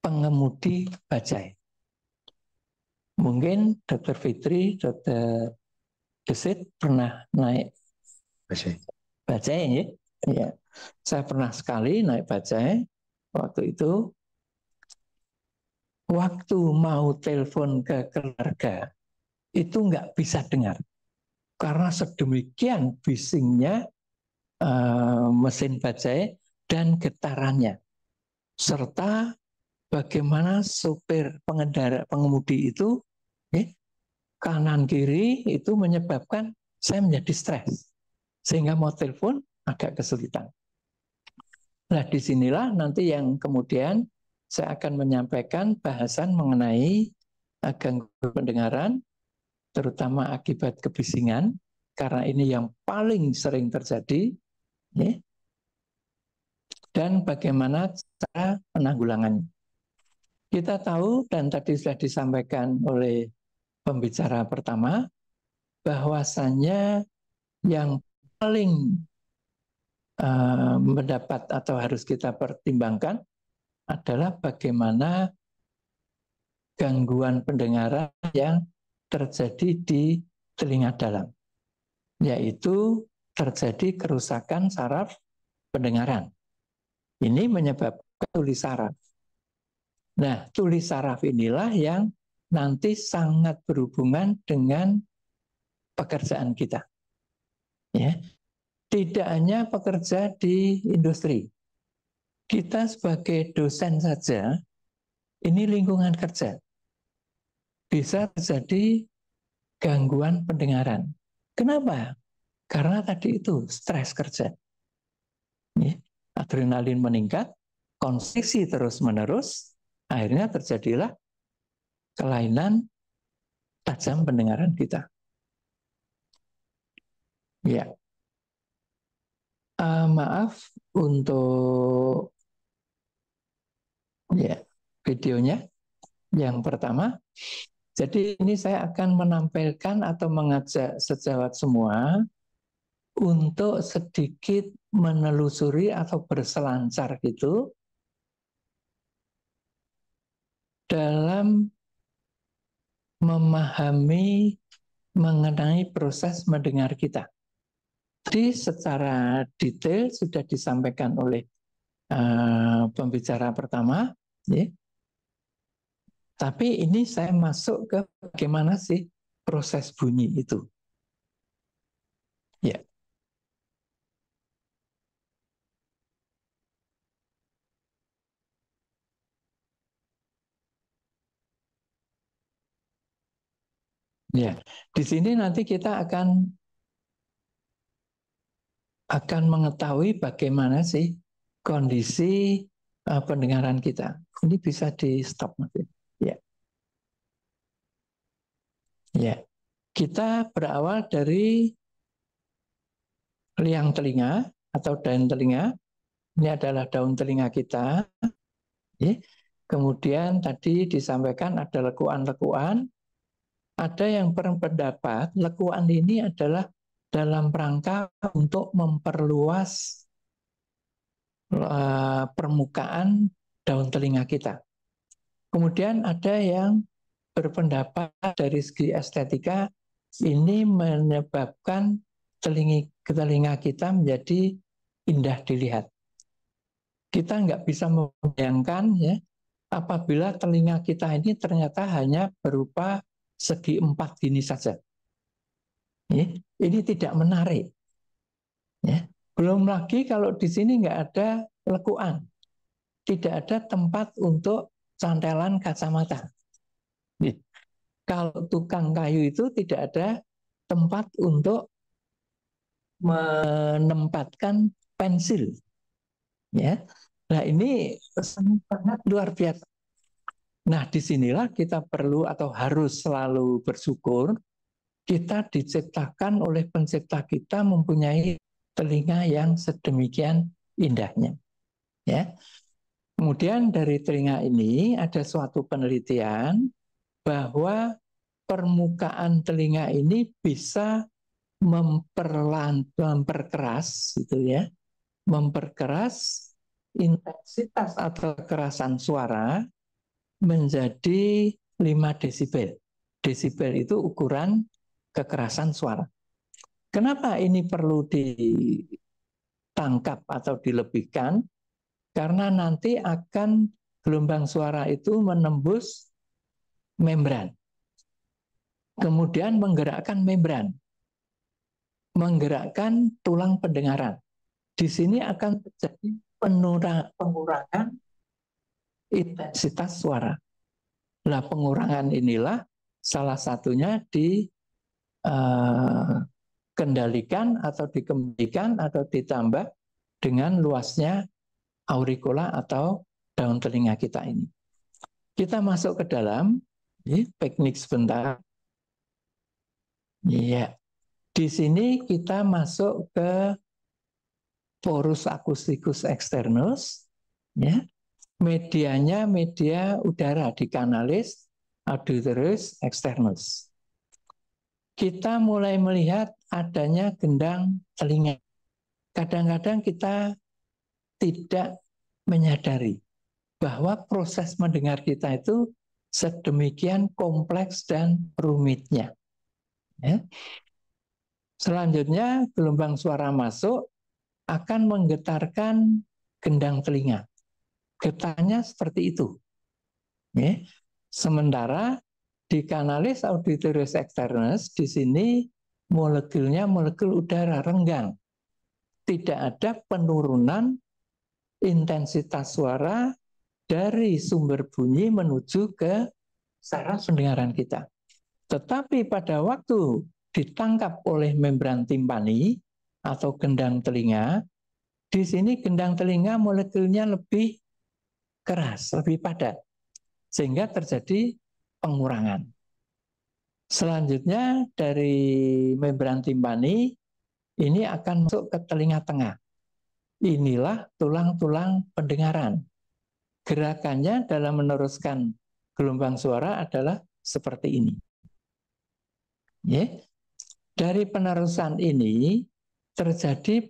pengemudi bajai. Mungkin Dr. Fitri, Dr. Gesit pernah naik bajai, ya. Saya pernah sekali naik bajai. Waktu itu, waktu mau telepon ke keluarga, itu nggak bisa dengar. Karena sedemikian bisingnya mesin bajai dan getarannya. Serta bagaimana supir pengemudi itu, kanan kiri itu menyebabkan saya menjadi stres. Sehingga mau telepon agak kesulitan. Nah, disinilah nanti yang kemudian saya akan menyampaikan bahasan mengenai gangguan pendengaran, terutama akibat kebisingan, karena ini yang paling sering terjadi Ya. Dan bagaimana cara penanggulangannya. Kita tahu dan tadi sudah disampaikan oleh pembicara pertama, bahwasannya yang paling mendapat atau harus kita pertimbangkan adalah bagaimana gangguan pendengaran yang terjadi di telinga dalam, yaitu terjadi kerusakan saraf pendengaran. Ini menyebabkan tuli saraf. Nah, tuli saraf inilah yang nanti sangat berhubungan dengan pekerjaan kita. Ya. Tidak hanya pekerja di industri. Kita sebagai dosen saja, ini lingkungan kerja. Bisa terjadi gangguan pendengaran. Kenapa? Karena tadi itu stres kerja. Ya. Adrenalin meningkat, konstriksi terus-menerus, akhirnya terjadilah kelainan tajam pendengaran kita. Ya, maaf untuk videonya yang pertama. Jadi ini saya akan menampilkan atau mengajak sejawat semua untuk sedikit menelusuri atau berselancar gitu dalam memahami mengenai proses mendengar kita. Jadi secara detail sudah disampaikan oleh pembicara pertama, ya. Tapi ini saya masuk ke bagaimana sih proses bunyi itu. Ya. Ya, di sini nanti kita akan mengetahui bagaimana sih kondisi pendengaran kita. Ini bisa di stop nanti. Ya. Ya. Kita berawal dari liang telinga atau daun telinga. Ini adalah daun telinga kita. Ya. Kemudian tadi disampaikan ada lekuan-lekuan. Ada yang berpendapat lekuan ini adalah dalam rangka untuk memperluas permukaan daun telinga kita. Kemudian ada yang berpendapat dari segi estetika ini menyebabkan telinga kita menjadi indah dilihat. Kita nggak bisa membayangkan ya apabila telinga kita ini ternyata hanya berupa segi 4 gini saja. Ya, ini tidak menarik. Ya. Belum lagi kalau di sini nggak ada lekuan, tidak ada tempat untuk cantelan kacamata. Ya. Kalau tukang kayu itu tidak ada tempat untuk menempatkan pensil. Ya. Nah ini sangat luar biasa. Nah disinilah kita perlu atau harus selalu bersyukur kita diciptakan oleh pencipta kita mempunyai telinga yang sedemikian indahnya. Ya. Kemudian dari telinga ini ada suatu penelitian bahwa permukaan telinga ini bisa memperkeras gitu ya, memperkeras intensitas atau kekerasan suara menjadi 5 desibel. Desibel itu ukuran kekerasan suara. Kenapa ini perlu ditangkap atau dilebihkan? Karena nanti akan gelombang suara itu menembus membran. Kemudian menggerakkan membran. Menggerakkan tulang pendengaran. Di sini akan terjadi pengurangan intensitas suara. Nah, pengurangan inilah salah satunya dikendalikan atau dikembalikan atau ditambah dengan luasnya auricula atau daun telinga kita ini. Kita masuk ke dalam, teknik sebentar. Iya, di sini kita masuk ke porus acousticus externus, ya. Medianya media udara di kanalis auditoris externus. Kita mulai melihat adanya gendang telinga. Kadang-kadang kita tidak menyadari bahwa proses mendengar kita itu sedemikian kompleks dan rumitnya. Ya. Selanjutnya, gelombang suara masuk akan menggetarkan gendang telinga. Getarnya seperti itu. Ya. Sementara di kanalis auditoris externus, di sini molekulnya molekul udara renggang. Tidak ada penurunan intensitas suara dari sumber bunyi menuju ke saraf pendengaran kita. Tetapi pada waktu ditangkap oleh membran timpani atau gendang telinga, di sini gendang telinga molekulnya lebih keras, lebih padat, sehingga terjadi pengurangan. Selanjutnya dari membran timpani ini akan masuk ke telinga tengah. Inilah tulang-tulang pendengaran. Gerakannya dalam meneruskan gelombang suara adalah seperti ini. Ya. Dari penerusan ini terjadi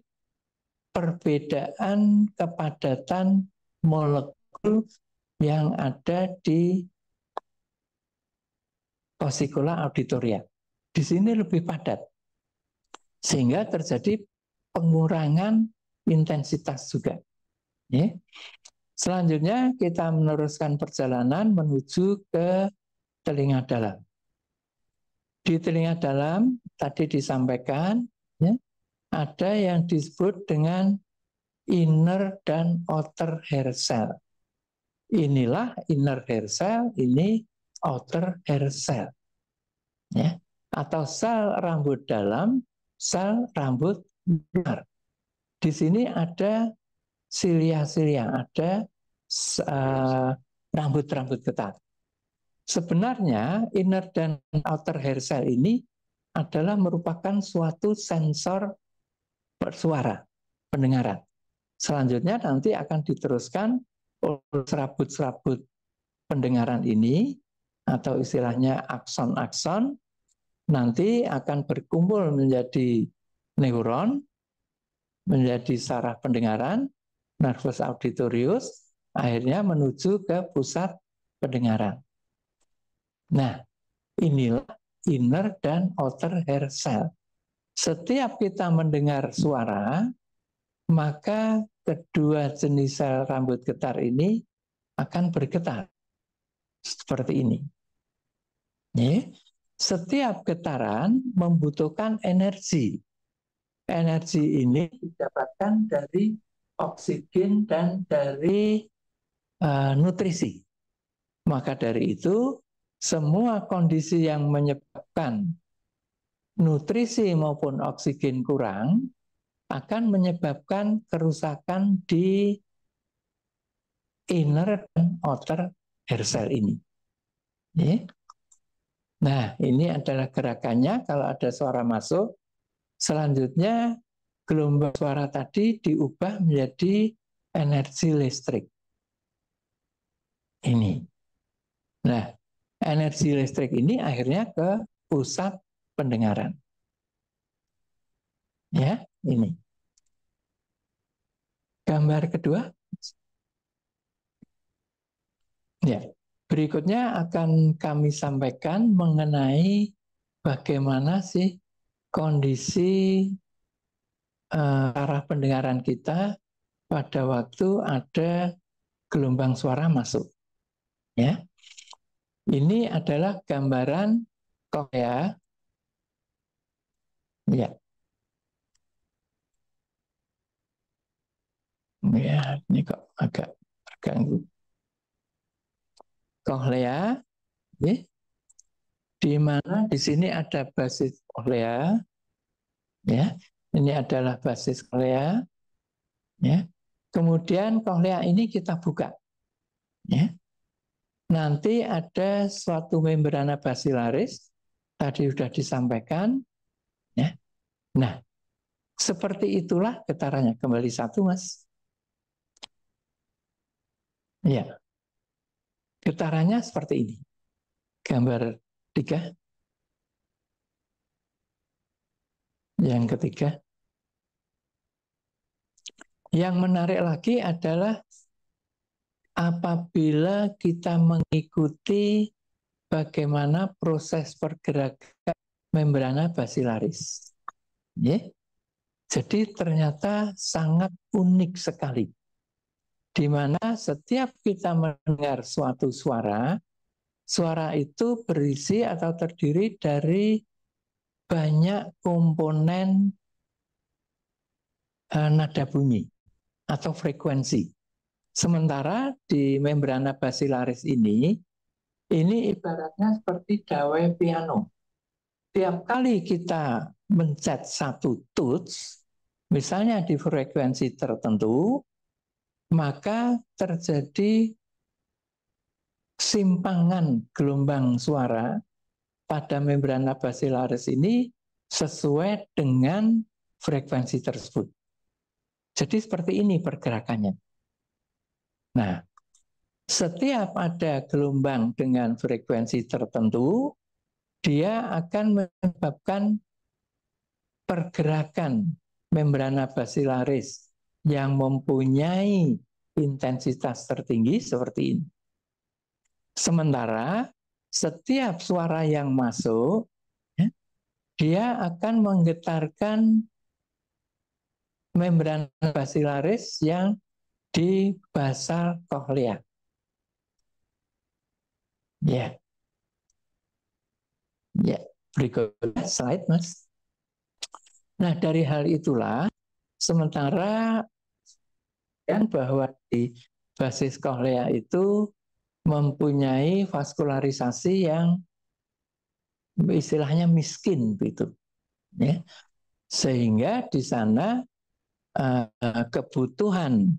perbedaan kepadatan molekul yang ada di osikula auditoria. Di sini lebih padat, sehingga terjadi pengurangan intensitas juga. Ya. Selanjutnya kita meneruskan perjalanan menuju ke telinga dalam. Di telinga dalam tadi disampaikan, ya, ada yang disebut dengan inner dan outer hair cell. Inilah inner hair cell, ini outer hair cell. Ya, atau sel rambut dalam, sel rambut luar. Di sini ada silia-silia, ada rambut-rambut ketat. Sebenarnya inner dan outer hair cell ini adalah merupakan suatu sensor suara, pendengaran. Selanjutnya nanti akan diteruskan oleh serabut-serabut pendengaran ini, atau istilahnya akson-akson, nanti akan berkumpul menjadi neuron, menjadi saraf pendengaran, nervus auditorius, akhirnya menuju ke pusat pendengaran. Nah, inilah inner dan outer hair cell. Setiap kita mendengar suara, maka kedua jenis sel rambut getar ini akan bergetar. Seperti ini. Ya. Setiap getaran membutuhkan energi. Energi ini didapatkan dari oksigen dan dari nutrisi. Maka dari itu, semua kondisi yang menyebabkan nutrisi maupun oksigen kurang akan menyebabkan kerusakan di inner dan outer hair cell ini. Ya. Nah, ini adalah gerakannya kalau ada suara masuk. Selanjutnya, gelombang suara tadi diubah menjadi energi listrik. Ini. Nah, energi listrik ini akhirnya ke pusat pendengaran. Ya, ini. Gambar kedua. Ya, berikutnya akan kami sampaikan mengenai bagaimana sih kondisi arah pendengaran kita pada waktu ada gelombang suara masuk. Ya. Ini adalah gambaran koklea. Ya. Ya, ini kok agak terganggu. Koklea, ya. Di mana di sini ada basis koklea. Ya. Ini adalah basis koklea. Ya. Kemudian koklea ini kita buka. Ya. Nanti ada suatu membrana basilaris, tadi sudah disampaikan. Ya. Nah, Seperti itulah getarannya. Kembali satu, Mas. Ya, getarannya seperti ini. Gambar 3. Yang ketiga. Yang menarik lagi adalah apabila kita mengikuti bagaimana proses pergerakan membrana basilaris. Ya. Jadi ternyata sangat unik sekali. Di mana setiap kita mendengar suatu suara, suara itu berisi atau terdiri dari banyak komponen nada bunyi atau frekuensi. Sementara di membrana basilaris ini ibaratnya seperti dawai piano. Tiap kali kita mencet satu tuts, misalnya di frekuensi tertentu, maka terjadi simpangan gelombang suara pada membrana basilaris ini sesuai dengan frekuensi tersebut. Jadi seperti ini pergerakannya. Nah, setiap ada gelombang dengan frekuensi tertentu, dia akan menyebabkan pergerakan membrana basilaris yang mempunyai intensitas tertinggi seperti ini. Sementara setiap suara yang masuk, dia akan menggetarkan membrana basilaris yang di basal koklea. Ya, ya. Berikutnya slide, Mas. Nah, dari hal itulah, sementara kan bahwa di basis koklea itu mempunyai vaskularisasi yang istilahnya miskin, gitu, ya. Sehingga di sana kebutuhan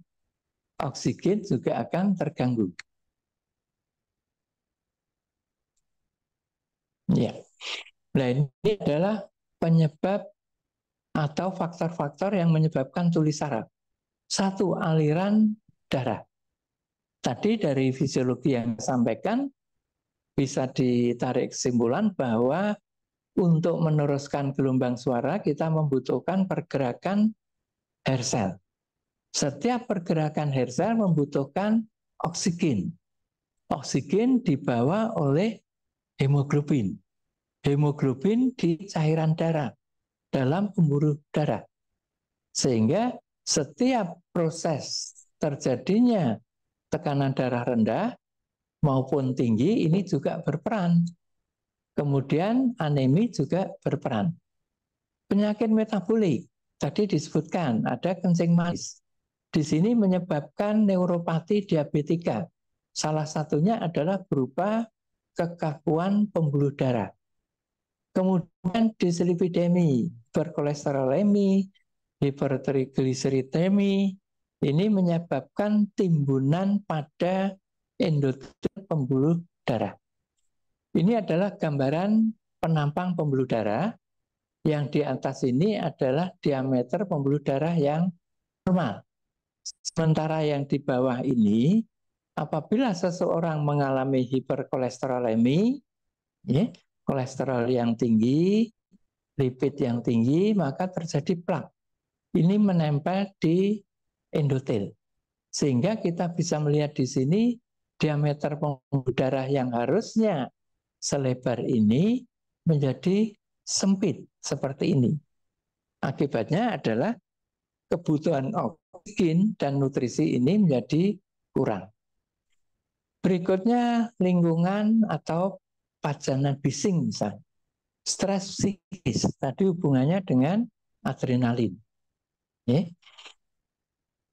oksigen juga akan terganggu. Ya, nah ini adalah penyebab atau faktor-faktor yang menyebabkan tuli saraf. Satu, aliran darah. Tadi dari fisiologi yang disampaikan bisa ditarik kesimpulan bahwa untuk meneruskan gelombang suara kita membutuhkan pergerakan hair cell. Setiap pergerakan hair cell membutuhkan oksigen. Oksigen dibawa oleh hemoglobin. Hemoglobin di cairan darah dalam pembuluh darah. Sehingga setiap proses terjadinya tekanan darah rendah maupun tinggi ini juga berperan. Kemudian anemi juga berperan. Penyakit metabolik tadi disebutkan ada kencing manis. Di sini menyebabkan neuropati diabetika. Salah satunya adalah berupa kekakuan pembuluh darah. Kemudian dislipidemi, hiperkolesterolemi, hipertrigliseridemi, ini menyebabkan timbunan pada endotel pembuluh darah. Ini adalah gambaran penampang pembuluh darah. Yang di atas ini adalah diameter pembuluh darah yang normal. Sementara yang di bawah ini, apabila seseorang mengalami hiperkolesterolemi, ya, kolesterol yang tinggi, lipid yang tinggi, maka terjadi plak. Ini menempel di endotel. Sehingga kita bisa melihat di sini diameter pembuluh darah yang harusnya selebar ini menjadi sempit seperti ini. Akibatnya adalah kebutuhan oksigen dan nutrisi ini menjadi kurang. Berikutnya lingkungan atau pajanan bising misalnya. Stres psikis, tadi hubungannya dengan adrenalin. Ya.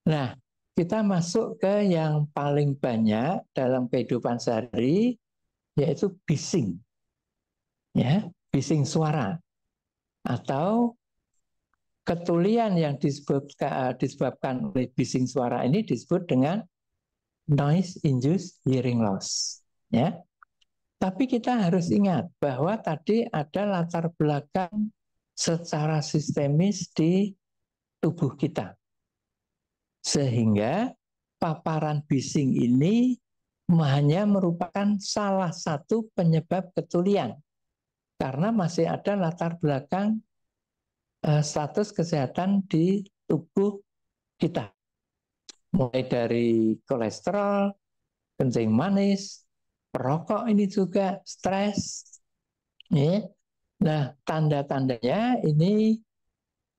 Nah, kita masuk ke yang paling banyak dalam kehidupan sehari, yaitu bising. Ya, bising suara. Atau ketulian yang disebabkan oleh bising suara ini disebut dengan noise induced hearing loss. Ya. Tapi kita harus ingat bahwa tadi ada latar belakang secara sistemis di tubuh kita. Sehingga paparan bising ini hanya merupakan salah satu penyebab ketulian. Karena masih ada latar belakang status kesehatan di tubuh kita. Mulai dari kolesterol, kencing manis, perokok ini juga, stres. Ya. Nah, tanda-tandanya ini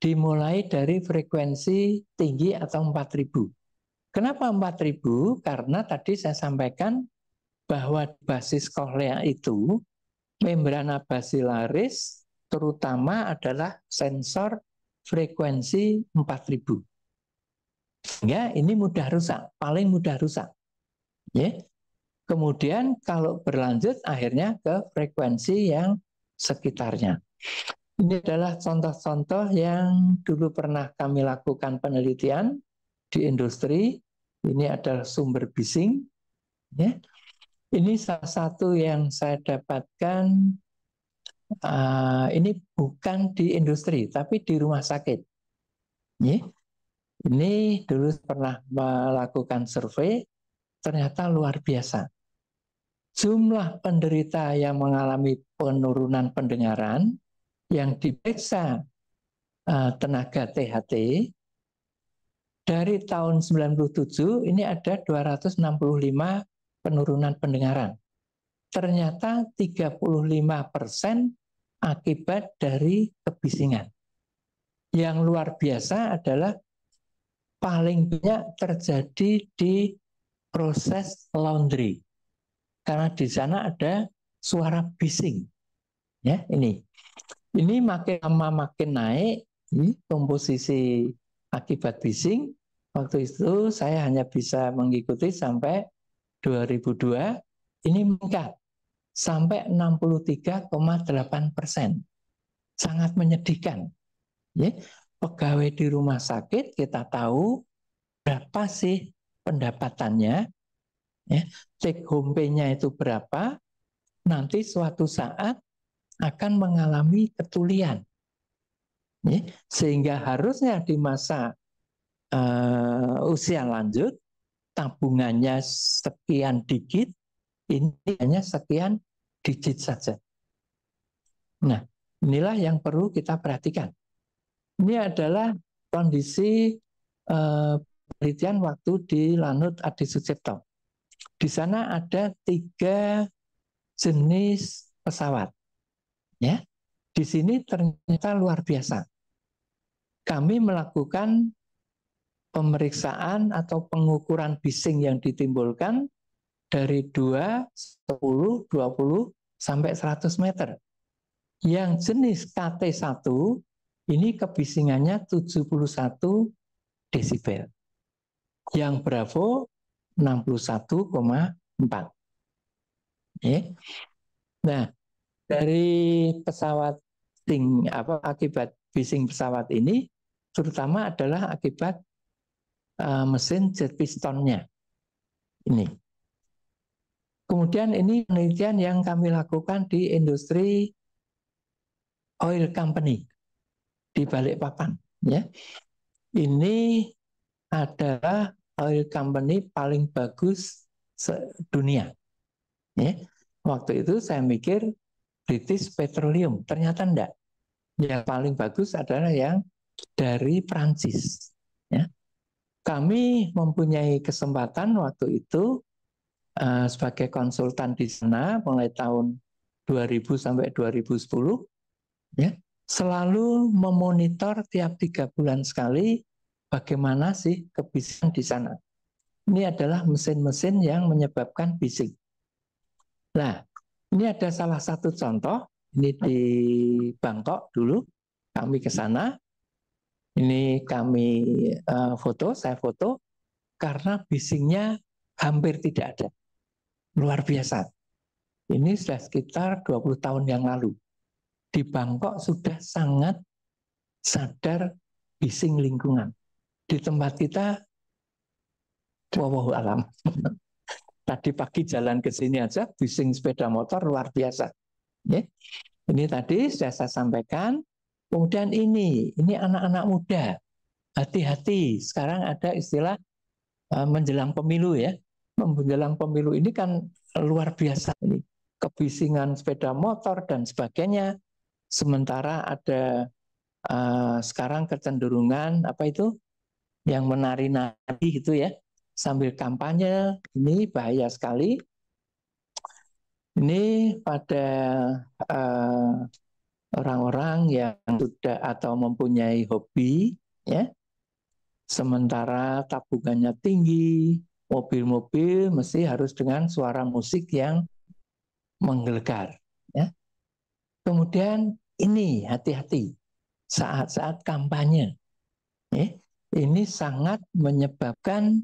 dimulai dari frekuensi tinggi atau 4000. Kenapa 4000? Karena tadi saya sampaikan bahwa basis kornea itu membrana basilaris terutama adalah sensor frekuensi 4000. Sehingga ini mudah rusak, paling mudah rusak. Ya. Kemudian kalau berlanjut akhirnya ke frekuensi yang sekitarnya. Ini adalah contoh-contoh yang dulu pernah kami lakukan penelitian di industri. Ini adalah sumber bising. Ya. Ini salah satu yang saya dapatkan, ini bukan di industri, tapi di rumah sakit. Ya. Ini dulu pernah melakukan survei, ternyata luar biasa. Jumlah penderita yang mengalami penurunan pendengaran yang diperiksa tenaga THT dari tahun 97 ini ada 265 penurunan pendengaran. Ternyata 35% akibat dari kebisingan. Yang luar biasa adalah paling banyak terjadi di proses laundry. Karena di sana ada suara bising. Ya, ini makin lama makin naik, ini komposisi akibat bising. Waktu itu saya hanya bisa mengikuti sampai 2002, ini meningkat sampai 63,8%. Sangat menyedihkan. Ya, pegawai di rumah sakit kita tahu berapa sih pendapatannya, ya, take home pay-nya itu berapa, nanti suatu saat akan mengalami ketulian. Ya, sehingga harusnya di masa usia lanjut, tabungannya sekian digit, ini hanya sekian digit saja. Nah, inilah yang perlu kita perhatikan. Ini adalah kondisi penelitian waktu di Lanut Adi Sucipto. Di sana ada 3 jenis pesawat. Ya, di sini ternyata luar biasa. Kami melakukan pemeriksaan atau pengukuran bising yang ditimbulkan dari 2, 10, 20, sampai 100 meter. Yang jenis KT1 ini kebisingannya 71 desibel. Yang Bravo 61,4. Nah, dari pesawat akibat bising pesawat ini terutama adalah akibat mesin jet pistonnya. Ini. Kemudian ini penelitian yang kami lakukan di industri oil company di Balikpapan. Ya. Ini adalah oil company paling bagus dunia. Ya. Waktu itu saya mikir British Petroleum, ternyata enggak. Yang paling bagus adalah yang dari Prancis. Ya. Kami mempunyai kesempatan waktu itu sebagai konsultan di sana mulai tahun 2000 sampai 2010, ya, selalu memonitor tiap 3 bulan sekali bagaimana sih kebisingan di sana. Ini adalah mesin-mesin yang menyebabkan bising. Nah, ini ada salah satu contoh, ini di Bangkok dulu, kami ke sana, ini kami saya foto, karena bisingnya hampir tidak ada. Luar biasa. Ini sudah sekitar 20 tahun yang lalu. Di Bangkok sudah sangat sadar bising lingkungan. Di tempat kita, wallahu alam. Tadi pagi jalan ke sini aja, bising sepeda motor luar biasa. Ya. Ini tadi sudah saya sampaikan. Kemudian ini anak-anak muda. hati-hati. Sekarang ada istilah menjelang pemilu ya. Menjelang pemilu ini kan luar biasa ini. Kebisingan sepeda motor dan sebagainya. Sementara ada sekarang kecenderungan apa itu yang menari-nari gitu ya sambil kampanye. Ini bahaya sekali. Ini pada orang-orang yang sudah atau mempunyai hobi ya, sementara tabungannya tinggi, mobil-mobil mesti harus dengan suara musik yang menggelegar ya. Kemudian ini hati-hati saat-saat kampanye ya, ini sangat menyebabkan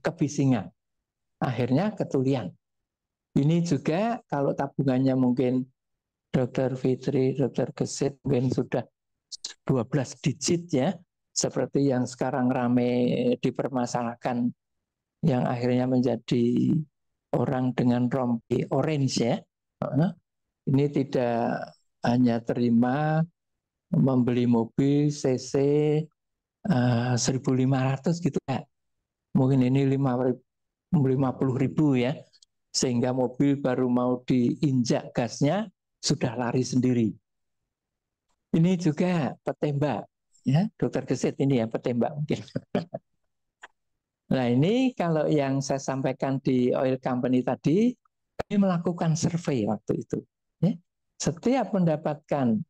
kebisingan, akhirnya ketulian. Ini juga kalau tabungannya mungkin Dr. Fitri, Dr. Gesit mungkin sudah 12 digit ya, seperti yang sekarang rame dipermasalahkan, yang akhirnya menjadi orang dengan rompi orange ya. Ini tidak hanya terima membeli mobil CC 1.500 gitu ya. Mungkin ini 50.000 ya. Sehingga mobil baru mau diinjak gasnya sudah lari sendiri. Ini juga petembak ya, Dokter Gesit ini ya petembak mungkin. Nah ini kalau yang saya sampaikan di oil company tadi, kami melakukan survei waktu itu. Ya. Setiap mendapatkan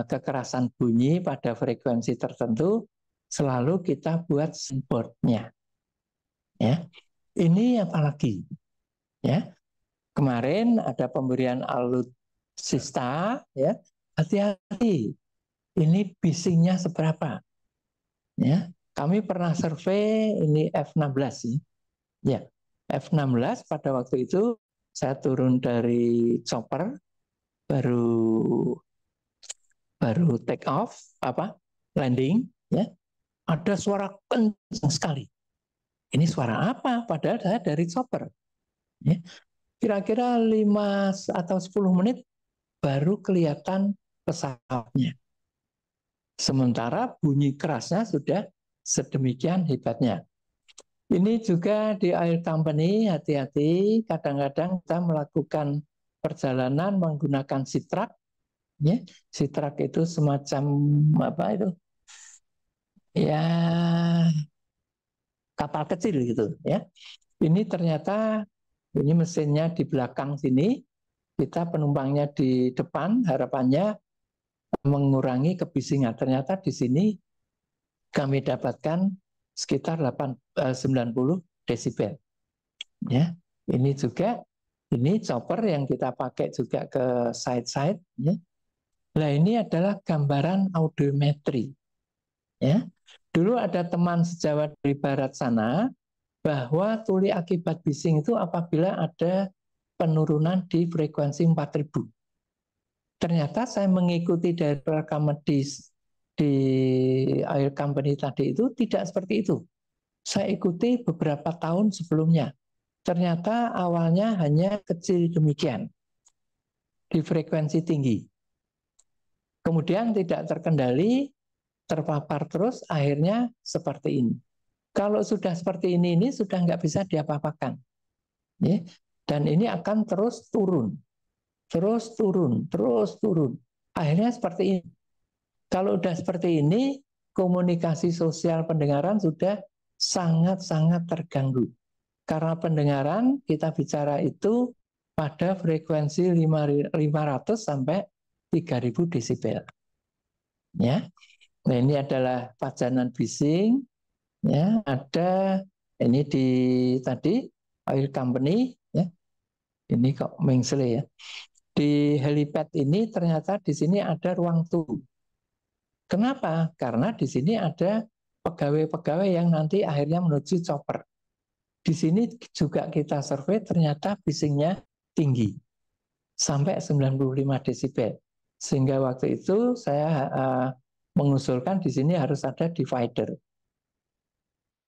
kekerasan bunyi pada frekuensi tertentu, selalu kita buat signboard-nya. Ya. Ini apalagi? Ya. Kemarin ada pemberian alutsista, ya. Hati-hati. Ini bisingnya seberapa? Ya. Kami pernah survei ini F16 sih. Ya. F16 pada waktu itu saya turun dari chopper baru take off landing ya. Ada suara kencang sekali. Ini suara apa? Padahal saya dari chopper. Ya. Kira-kira 5 atau 10 menit baru kelihatan pesawatnya. Sementara bunyi kerasnya sudah sedemikian hebatnya. Ini juga di oil company, hati-hati. Kadang-kadang kita melakukan perjalanan menggunakan sitrak. Ya, sitrak itu semacam apa itu? Ya, kapal kecil gitu ya. Ini ternyata ini mesinnya di belakang sini, kita penumpangnya di depan, harapannya mengurangi kebisingan. Ternyata di sini kami dapatkan sekitar 90 desibel. Ya, ini juga ini chopper yang kita pakai juga ke side-side. Ya. Nah ini adalah gambaran audiometri. Ya, dulu ada teman sejawat dari barat sana bahwa tuli akibat bising itu apabila ada penurunan di frekuensi 4.000. Ternyata saya mengikuti dari rekaman di oil company tadi itu tidak seperti itu. Saya ikuti beberapa tahun sebelumnya. Ternyata awalnya hanya kecil demikian di frekuensi tinggi. Kemudian tidak terkendali, terpapar terus, akhirnya seperti ini. Kalau sudah seperti ini sudah nggak bisa diapa-apakan. Ya. Dan ini akan terus turun. Terus turun, terus turun. Akhirnya seperti ini. Kalau sudah seperti ini, komunikasi sosial pendengaran sudah sangat-sangat terganggu. Karena pendengaran kita bicara itu pada frekuensi 500 sampai 3.000 desibel. Ya. Nah, ini adalah pajanan bising. Ya, ada ini di tadi oil company ya. Ini kok mengsele ya. Di helipad ini ternyata di sini ada ruang tunggu. Kenapa? Karena di sini ada pegawai-pegawai yang nanti akhirnya menuju chopper. Di sini juga kita survei ternyata bisingnya tinggi. Sampai 95 desibel. Sehingga waktu itu saya mengusulkan di sini harus ada divider.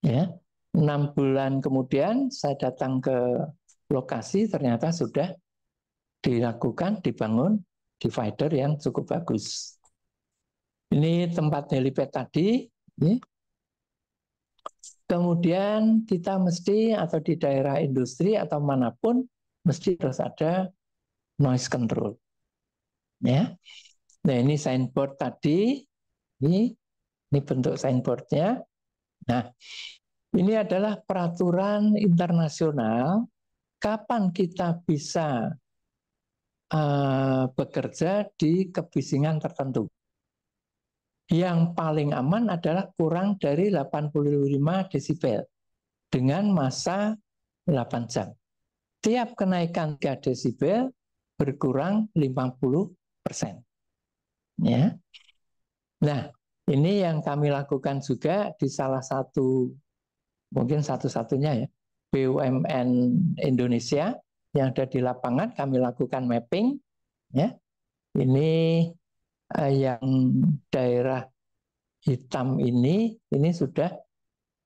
Ya, 6 bulan kemudian saya datang ke lokasi, ternyata sudah dilakukan, dibangun divider yang cukup bagus. Ini tempat helipad tadi. Kemudian kita mesti, atau di daerah industri atau manapun, mesti harus ada noise control. Ya. Nah, ini signboard tadi. Ini bentuk signboardnya. Nah, ini adalah peraturan internasional kapan kita bisa bekerja di kebisingan tertentu. Yang paling aman adalah kurang dari 85 desibel dengan masa 8 jam. Tiap kenaikan 3 desibel berkurang 50%. Ya. Nah, ini yang kami lakukan juga di salah satu, mungkin satu-satunya ya, BUMN Indonesia yang ada di lapangan. Kami lakukan mapping. Ya. Ini yang daerah hitam ini sudah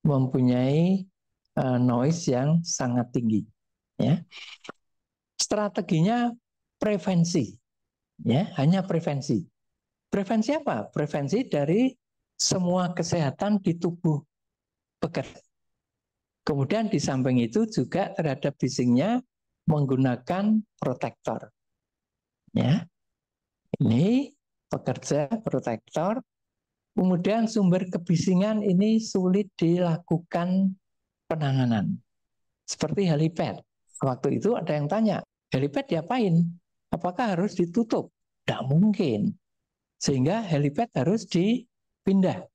mempunyai noise yang sangat tinggi. Ya. Strateginya prevensi, ya, hanya prevensi. Prevensi apa? Prevensi dari semua kesehatan di tubuh pekerja. Kemudian di samping itu juga terhadap bisingnya menggunakan protektor. Ya, ini pekerja protektor. Kemudian sumber kebisingan ini sulit dilakukan penanganan. Seperti helipad. Waktu itu ada yang tanya, helipad diapain? Apakah harus ditutup? Tidak mungkin. Sehingga helipad harus dipindah.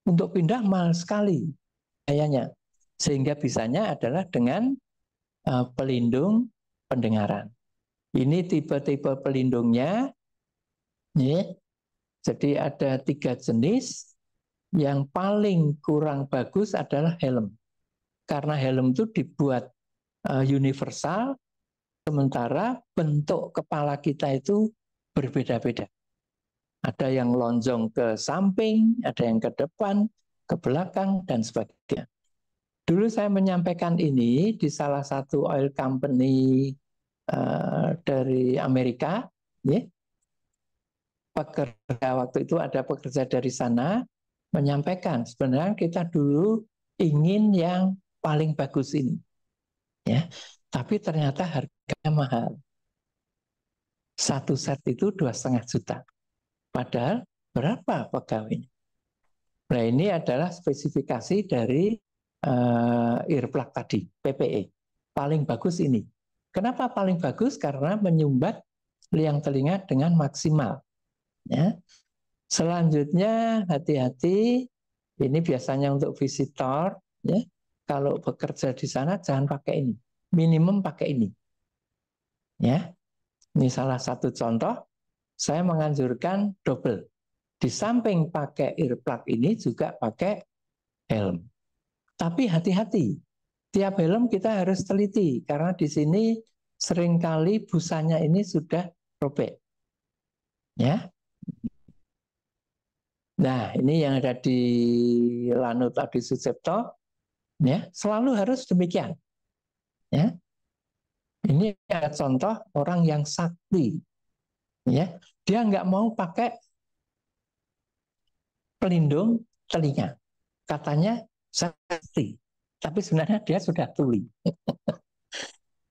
Untuk pindah mahal sekali biayanya. Sehingga bisanya adalah dengan pelindung pendengaran. Ini tipe-tipe pelindungnya. Ya. Jadi ada 3 jenis. Yang paling kurang bagus adalah helm. Karena helm itu dibuat universal, sementara bentuk kepala kita itu berbeda-beda. Ada yang lonjong ke samping, ada yang ke depan, ke belakang, dan sebagainya. Dulu saya menyampaikan ini di salah satu oil company dari Amerika. Ya. Pekerja waktu itu ada pekerja dari sana menyampaikan sebenarnya kita dulu ingin yang paling bagus ini, ya, tapi ternyata harganya mahal. 1 set itu 2,5 juta. Padahal berapa pegawainya? Nah, ini adalah spesifikasi dari earplug tadi, PPE. Paling bagus ini. Kenapa paling bagus? Karena menyumbat liang telinga dengan maksimal. Ya. Selanjutnya hati-hati, ini biasanya untuk visitor, ya. Kalau bekerja di sana jangan pakai ini, minimum pakai ini. Ya, ini salah satu contoh. Saya menganjurkan double. Di samping pakai earplug ini juga pakai helm. Tapi hati-hati, tiap helm kita harus teliti karena di sini seringkali busanya ini sudah robek. Ya. Nah, ini yang ada di Lanut Adi Sucipto, ya, selalu harus demikian. Ya. Ini ada contoh orang yang sakti, ya, dia nggak mau pakai pelindung telinga, katanya sakti, tapi sebenarnya dia sudah tuli.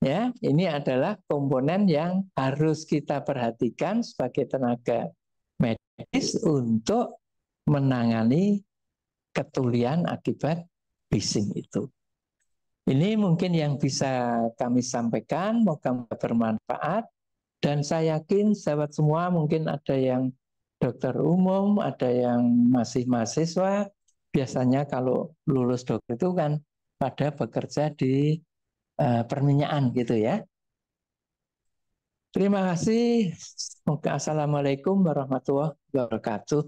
Ya, ini adalah komponen yang harus kita perhatikan sebagai tenaga medis untuk menangani ketulian akibat bising itu. Ini mungkin yang bisa kami sampaikan, moga bermanfaat. Dan saya yakin sahabat semua mungkin ada yang dokter umum, ada yang masih mahasiswa. Biasanya kalau lulus dokter itu kan pada bekerja di perminyakan gitu ya. Terima kasih. Assalamualaikum warahmatullahi wabarakatuh.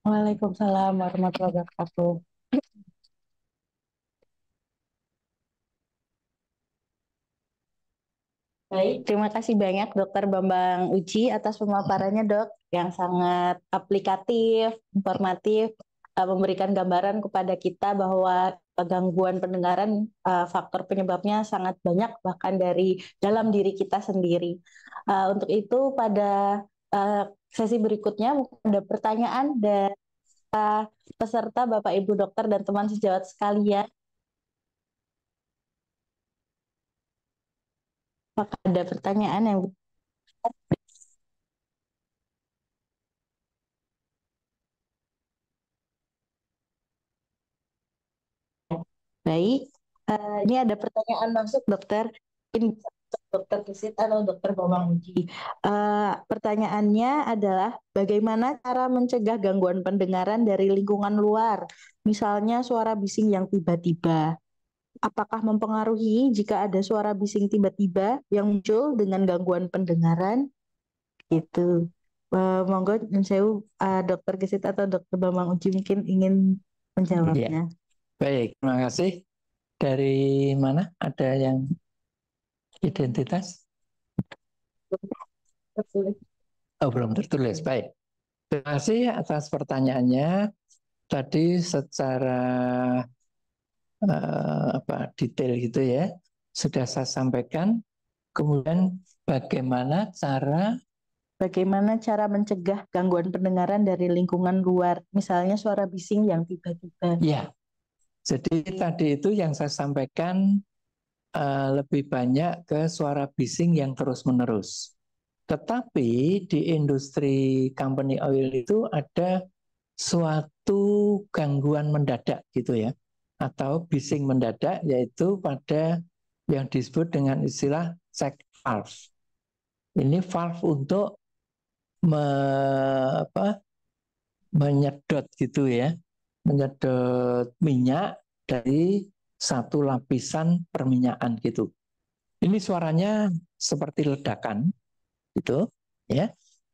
Waalaikumsalam warahmatullahi wabarakatuh. Baik, terima kasih banyak Dr. Bambang Uci atas pemaparannya, Dok, yang sangat aplikatif, informatif, memberikan gambaran kepada kita bahwa gangguan pendengaran faktor penyebabnya sangat banyak, bahkan dari dalam diri kita sendiri. Untuk itu pada sesi berikutnya ada pertanyaan dari peserta Bapak Ibu dokter dan teman sejawat sekalian. Apakah ada pertanyaan yang baik? Ini ada pertanyaan masuk dokter. Ini bisa dokter Kesit atau dokter Bambang Uji. Pertanyaannya adalah bagaimana cara mencegah gangguan pendengaran dari lingkungan luar, misalnya suara bising yang tiba-tiba. Apakah mempengaruhi jika ada suara bising tiba-tiba yang muncul dengan gangguan pendengaran? Itu. Monggo, dokter Gesit atau dokter Bambang Uji mungkin ingin menjawabnya. Baik, terima kasih. Dari mana? Ada yang identitas? Oh, belum tertulis. Baik. Terima kasih atas pertanyaannya. Tadi secara detail gitu ya, sudah saya sampaikan. Kemudian bagaimana cara mencegah gangguan pendengaran dari lingkungan luar, misalnya suara bising yang tiba-tiba. Ya, jadi tadi itu yang saya sampaikan lebih banyak ke suara bising yang terus-menerus. Tetapi di industri company oil itu ada suatu gangguan mendadak gitu ya, atau bising mendadak, yaitu pada yang disebut dengan istilah check valve. Ini valve untuk menyedot gitu ya, menyedot minyak dari satu lapisan perminyakan gitu. Ini suaranya seperti ledakan gitu ya.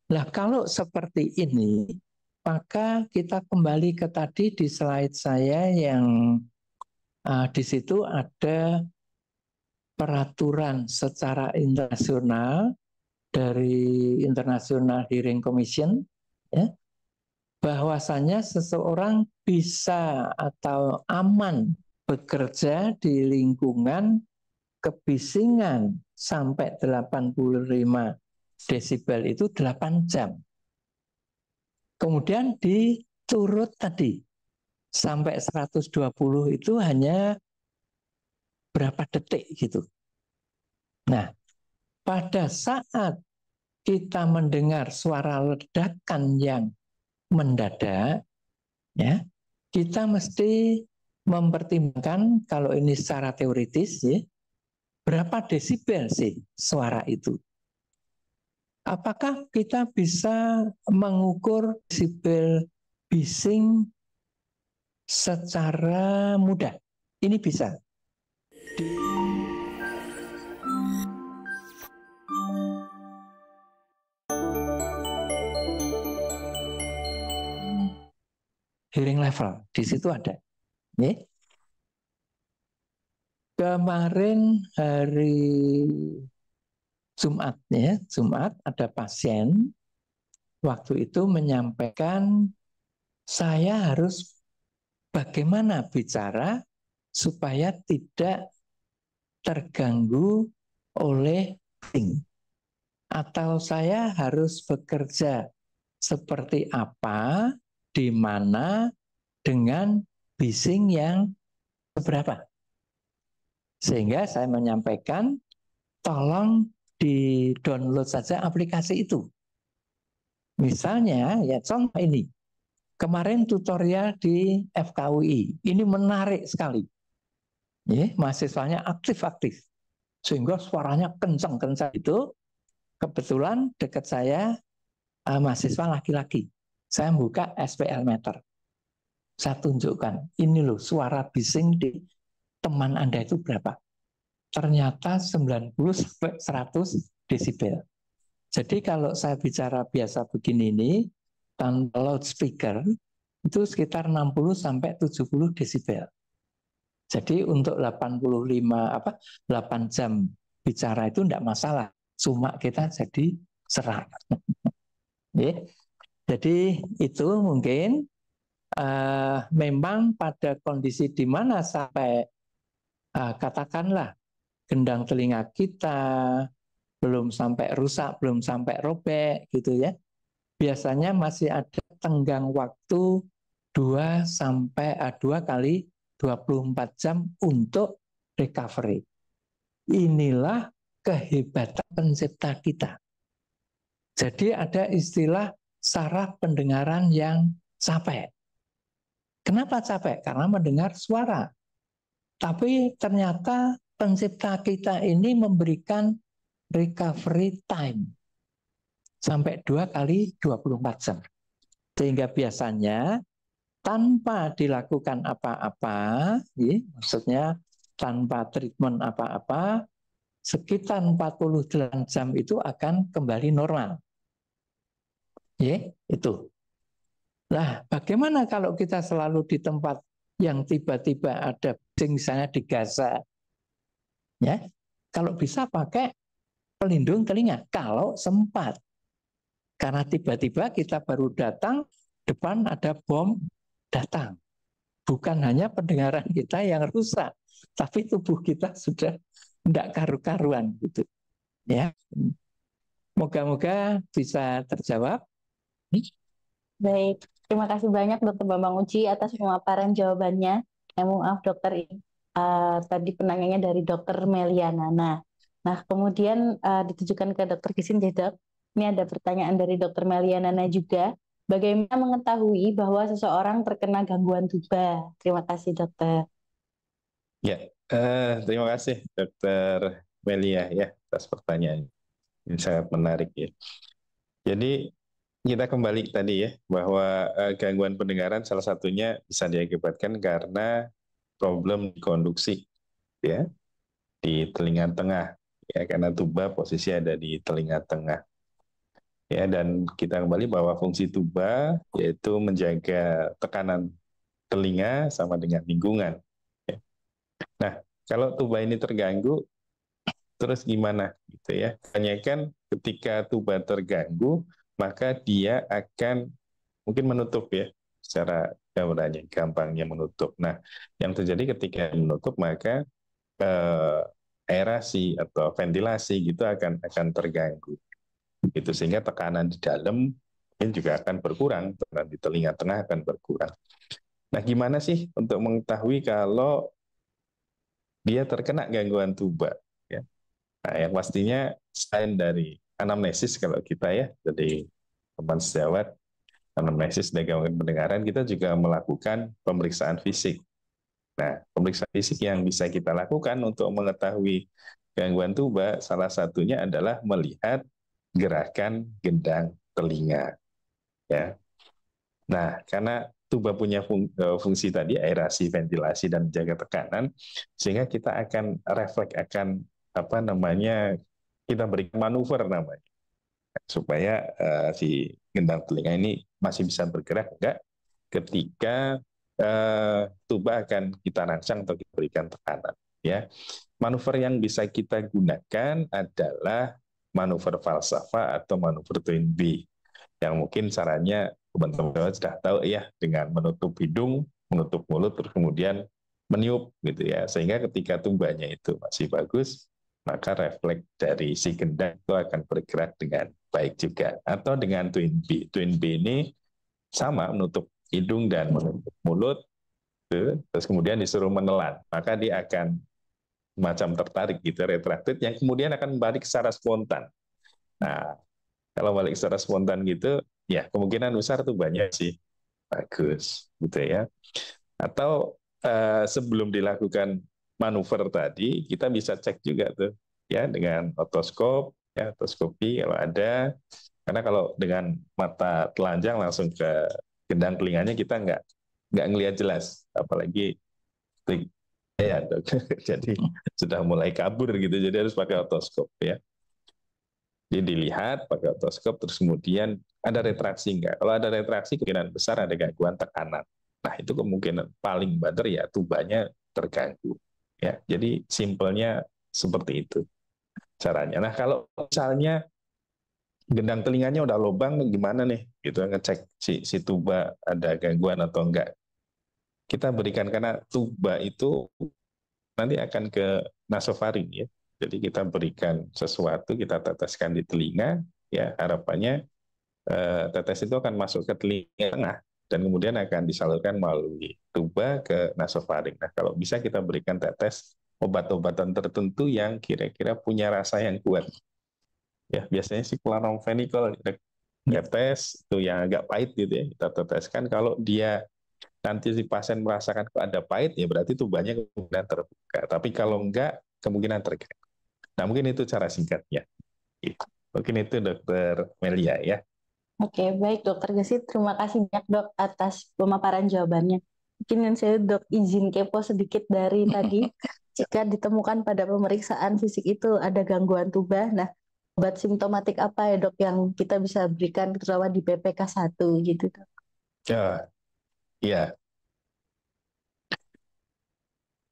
Nah, kalau seperti ini, maka kita kembali ke tadi di slide saya yang di situ ada peraturan secara internasional dari International Hearing Commission ya, bahwasanya seseorang bisa atau aman bekerja di lingkungan kebisingan sampai 85 desibel itu 8 jam. Kemudian diturut tadi sampai 120 itu hanya berapa detik gitu. Nah, pada saat kita mendengar suara ledakan yang mendadak, ya, kita mesti mempertimbangkan kalau ini secara teoritis, ya, berapa desibel sih suara itu? Apakah kita bisa mengukur desibel bising secara mudah? Ini bisa. Hearing level, di situ ada. Ya. Kemarin hari Jumat, ya, Jumat ada pasien waktu itu menyampaikan saya harus bagaimana bicara supaya tidak terganggu oleh bising, atau saya harus bekerja seperti apa, di mana, dengan bising yang seberapa. Sehingga saya menyampaikan tolong di-download saja aplikasi itu. Misalnya, ya contoh ini. Kemarin tutorial di FKUI. Ini menarik sekali. Ya, mahasiswanya aktif-aktif. Sehingga suaranya kencang-kencang itu. Kebetulan dekat saya mahasiswa laki-laki. Saya buka SPL meter. Saya tunjukkan, ini loh suara bising di teman Anda itu berapa. Ternyata 90-100 desibel. Jadi kalau saya bicara biasa begini ini, tanpa loudspeaker, itu sekitar 60-70 desibel. Jadi untuk 8 jam bicara itu tidak masalah. Cuma kita jadi serak. Jadi itu mungkin memang pada kondisi di mana sampai katakanlah gendang telinga kita belum sampai rusak, belum sampai robek gitu ya. biasanya masih ada tenggang waktu 2 kali 24 jam untuk recovery. Inilah kehebatan pencipta kita. Jadi ada istilah saraf pendengaran yang capek. Kenapa capek? Karena mendengar suara. Tapi ternyata pencipta kita ini memberikan recovery time sampai 2 kali 24 jam. Sehingga biasanya tanpa dilakukan apa-apa, maksudnya tanpa treatment apa-apa, sekitar 48 jam itu akan kembali normal. Itu. Nah, bagaimana kalau kita selalu di tempat yang tiba-tiba ada misalnya di Gaza? Ya, kalau bisa pakai pelindung telinga kalau sempat. Karena tiba-tiba kita baru datang, depan ada bom datang. Bukan hanya pendengaran kita yang rusak, tapi tubuh kita sudah tidak karu-karuan gitu. Ya. Moga-moga bisa terjawab. Baik, terima kasih banyak Dokter Bambang Uci atas pemaparan jawabannya. Maaf dokter, tadi penanyanya dari Dokter Meliana. Nah kemudian ditujukan ke Dokter Gisin, Dok. Ini ada pertanyaan dari Dokter Meliana juga. Bagaimana mengetahui bahwa seseorang terkena gangguan tuba? Terima kasih dokter. Ya, terima kasih Dokter Melia ya atas pertanyaan. Ini sangat menarik ya. Jadi kita kembali tadi ya bahwa gangguan pendengaran salah satunya bisa diakibatkan karena problem di konduksi ya di telinga tengah ya, karena tuba posisi ada di telinga tengah ya, dan kita kembali bahwa fungsi tuba yaitu menjaga tekanan telinga sama dengan lingkungan ya. Nah kalau tuba ini terganggu terus gimana gitu ya, tanyakan ketika tuba terganggu maka dia akan mungkin menutup ya, secara gambarannya gampangnya menutup. Nah, yang terjadi ketika menutup maka aerasi atau ventilasi gitu akan terganggu. Gitu, sehingga tekanan di dalam ini juga akan berkurang, tekanan di telinga tengah akan berkurang. Nah, gimana sih untuk mengetahui kalau dia terkena gangguan tuba? Ya. Nah, yang pastinya selain dari anamnesis kalau kita ya, jadi teman sejawat, anamnesis dan gangguan pendengaran, kita juga melakukan pemeriksaan fisik. Nah, pemeriksaan fisik yang bisa kita lakukan untuk mengetahui gangguan tuba, salah satunya adalah melihat gerakan gendang telinga. Ya. Nah, karena tuba punya fungsi tadi aerasi, ventilasi, dan jaga tekanan, sehingga kita akan refleks akan kita berikan manuver namanya, supaya si gendang telinga ini masih bisa bergerak enggak ketika tuba akan kita rangsang atau kita berikan tekanan ya. Manuver yang bisa kita gunakan adalah manuver falsafah atau manuver twin B, yang mungkin caranya teman-teman sudah tahu ya, dengan menutup hidung, menutup mulut, terus kemudian meniup gitu ya, sehingga ketika tubanya itu masih bagus, maka refleks dari si gendang itu akan bergerak dengan baik juga. Atau dengan twin B. Twin B ini sama, menutup hidung dan menutup mulut, terus kemudian disuruh menelan, maka dia akan macam tertarik gitu, retracted, yang kemudian akan balik secara spontan. Nah, kalau balik secara spontan gitu, ya kemungkinan besar tubanya sih bagus gitu ya. Atau sebelum dilakukan manuver tadi, kita bisa cek juga tuh ya dengan otoskop, ya otoskopi kalau ada. Karena kalau dengan mata telanjang langsung ke gendang telinganya kita nggak ngelihat jelas, apalagi ya dok. Jadi sudah mulai kabur gitu, jadi harus pakai otoskop ya. Jadi dilihat pakai otoskop, terus kemudian ada retraksi nggak? Kalau ada retraksi, kemungkinan besar ada gangguan tekanan. Nah, itu kemungkinan paling banter ya tubanya terganggu. Ya, jadi simpelnya seperti itu caranya. Nah, kalau misalnya gendang telinganya udah lubang, gimana nih? Gitu ngecek si tuba ada gangguan atau enggak. Kita berikan, karena tuba itu nanti akan ke nasofaring ya. Jadi kita berikan sesuatu, kita teteskan di telinga, ya harapannya tetes itu akan masuk ke telinga tengah dan kemudian akan disalurkan melalui tuba ke nasofaring. Nah, kalau bisa kita berikan tetes obat-obatan tertentu yang kira-kira punya rasa yang kuat. Ya, biasanya sih chloramphenicol tetes itu yang agak pahit gitu ya, kita teteskan. Kalau dia nanti si pasien merasakan kok ada pahit, ya berarti tubanya kemungkinan terbuka. Tapi kalau enggak, kemungkinan terbuka. Nah, mungkin itu cara singkatnya. Gitu. Mungkin itu Dokter Melia ya. Oke, baik Dokter Gesit. Terima kasih banyak Dok atas pemaparan jawabannya. Mungkin yang saya Dok izin kepo sedikit dari tadi. Jika ditemukan pada pemeriksaan fisik itu ada gangguan tuba, nah obat simptomatik apa ya Dok yang kita bisa berikan terutama di PPK 1 gitu Dok? Ya, iya.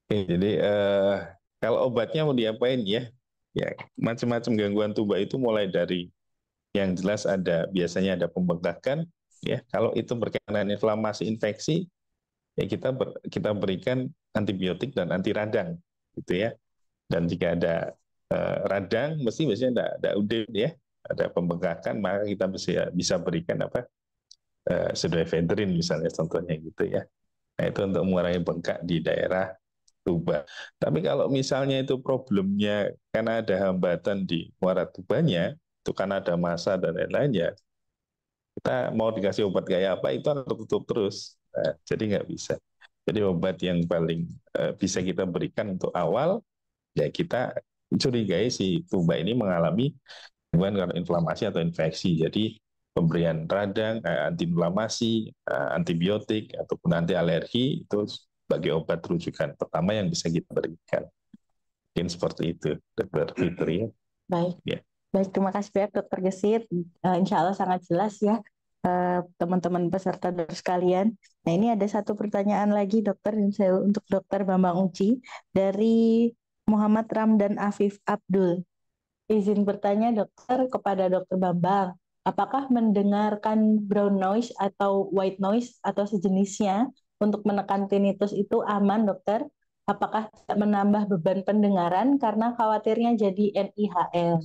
Oke, jadi kalau obatnya mau diapain ya? Ya, macam-macam gangguan tuba itu mulai dari yang jelas biasanya ada pembengkakan, ya. Kalau itu berkaitan dengan inflamasi infeksi, ya kita berikan antibiotik dan anti radang, gitu ya. Dan jika ada radang, biasanya ada UD ya, ada pembengkakan, maka kita bisa berikan pseudoephedrine misalnya contohnya gitu ya. Nah, itu untuk mengurangi bengkak di daerah tuba. Tapi kalau misalnya itu problemnya karena ada hambatan di muara tubanya, itu kan ada massa dan lain-lain, ya kita mau dikasih obat kayak apa itu akan tertutup terus. Nah, jadi nggak bisa. Jadi obat yang paling bisa kita berikan untuk awal, ya kita curigai si tuba ini mengalami gangguan karena inflamasi atau infeksi. Jadi pemberian radang, antiinflamasi, antibiotik ataupun anti alergi itu sebagai obat rujukan pertama yang bisa kita berikan. Mungkin seperti itu, Dr. Fitri. Baik. Ya. Baik, terima kasih banyak Dokter Gesit. Insya Allah sangat jelas ya teman-teman peserta dokter sekalian. Nah, ini ada satu pertanyaan lagi dokter untuk Dokter Bambang Uci dari Muhammad Ramdan Afif Abdul. Izin bertanya dokter kepada Dokter Bambang, apakah mendengarkan brown noise atau white noise atau sejenisnya untuk menekan tinnitus itu aman dokter? Apakah tidak menambah beban pendengaran karena khawatirnya jadi NIHL?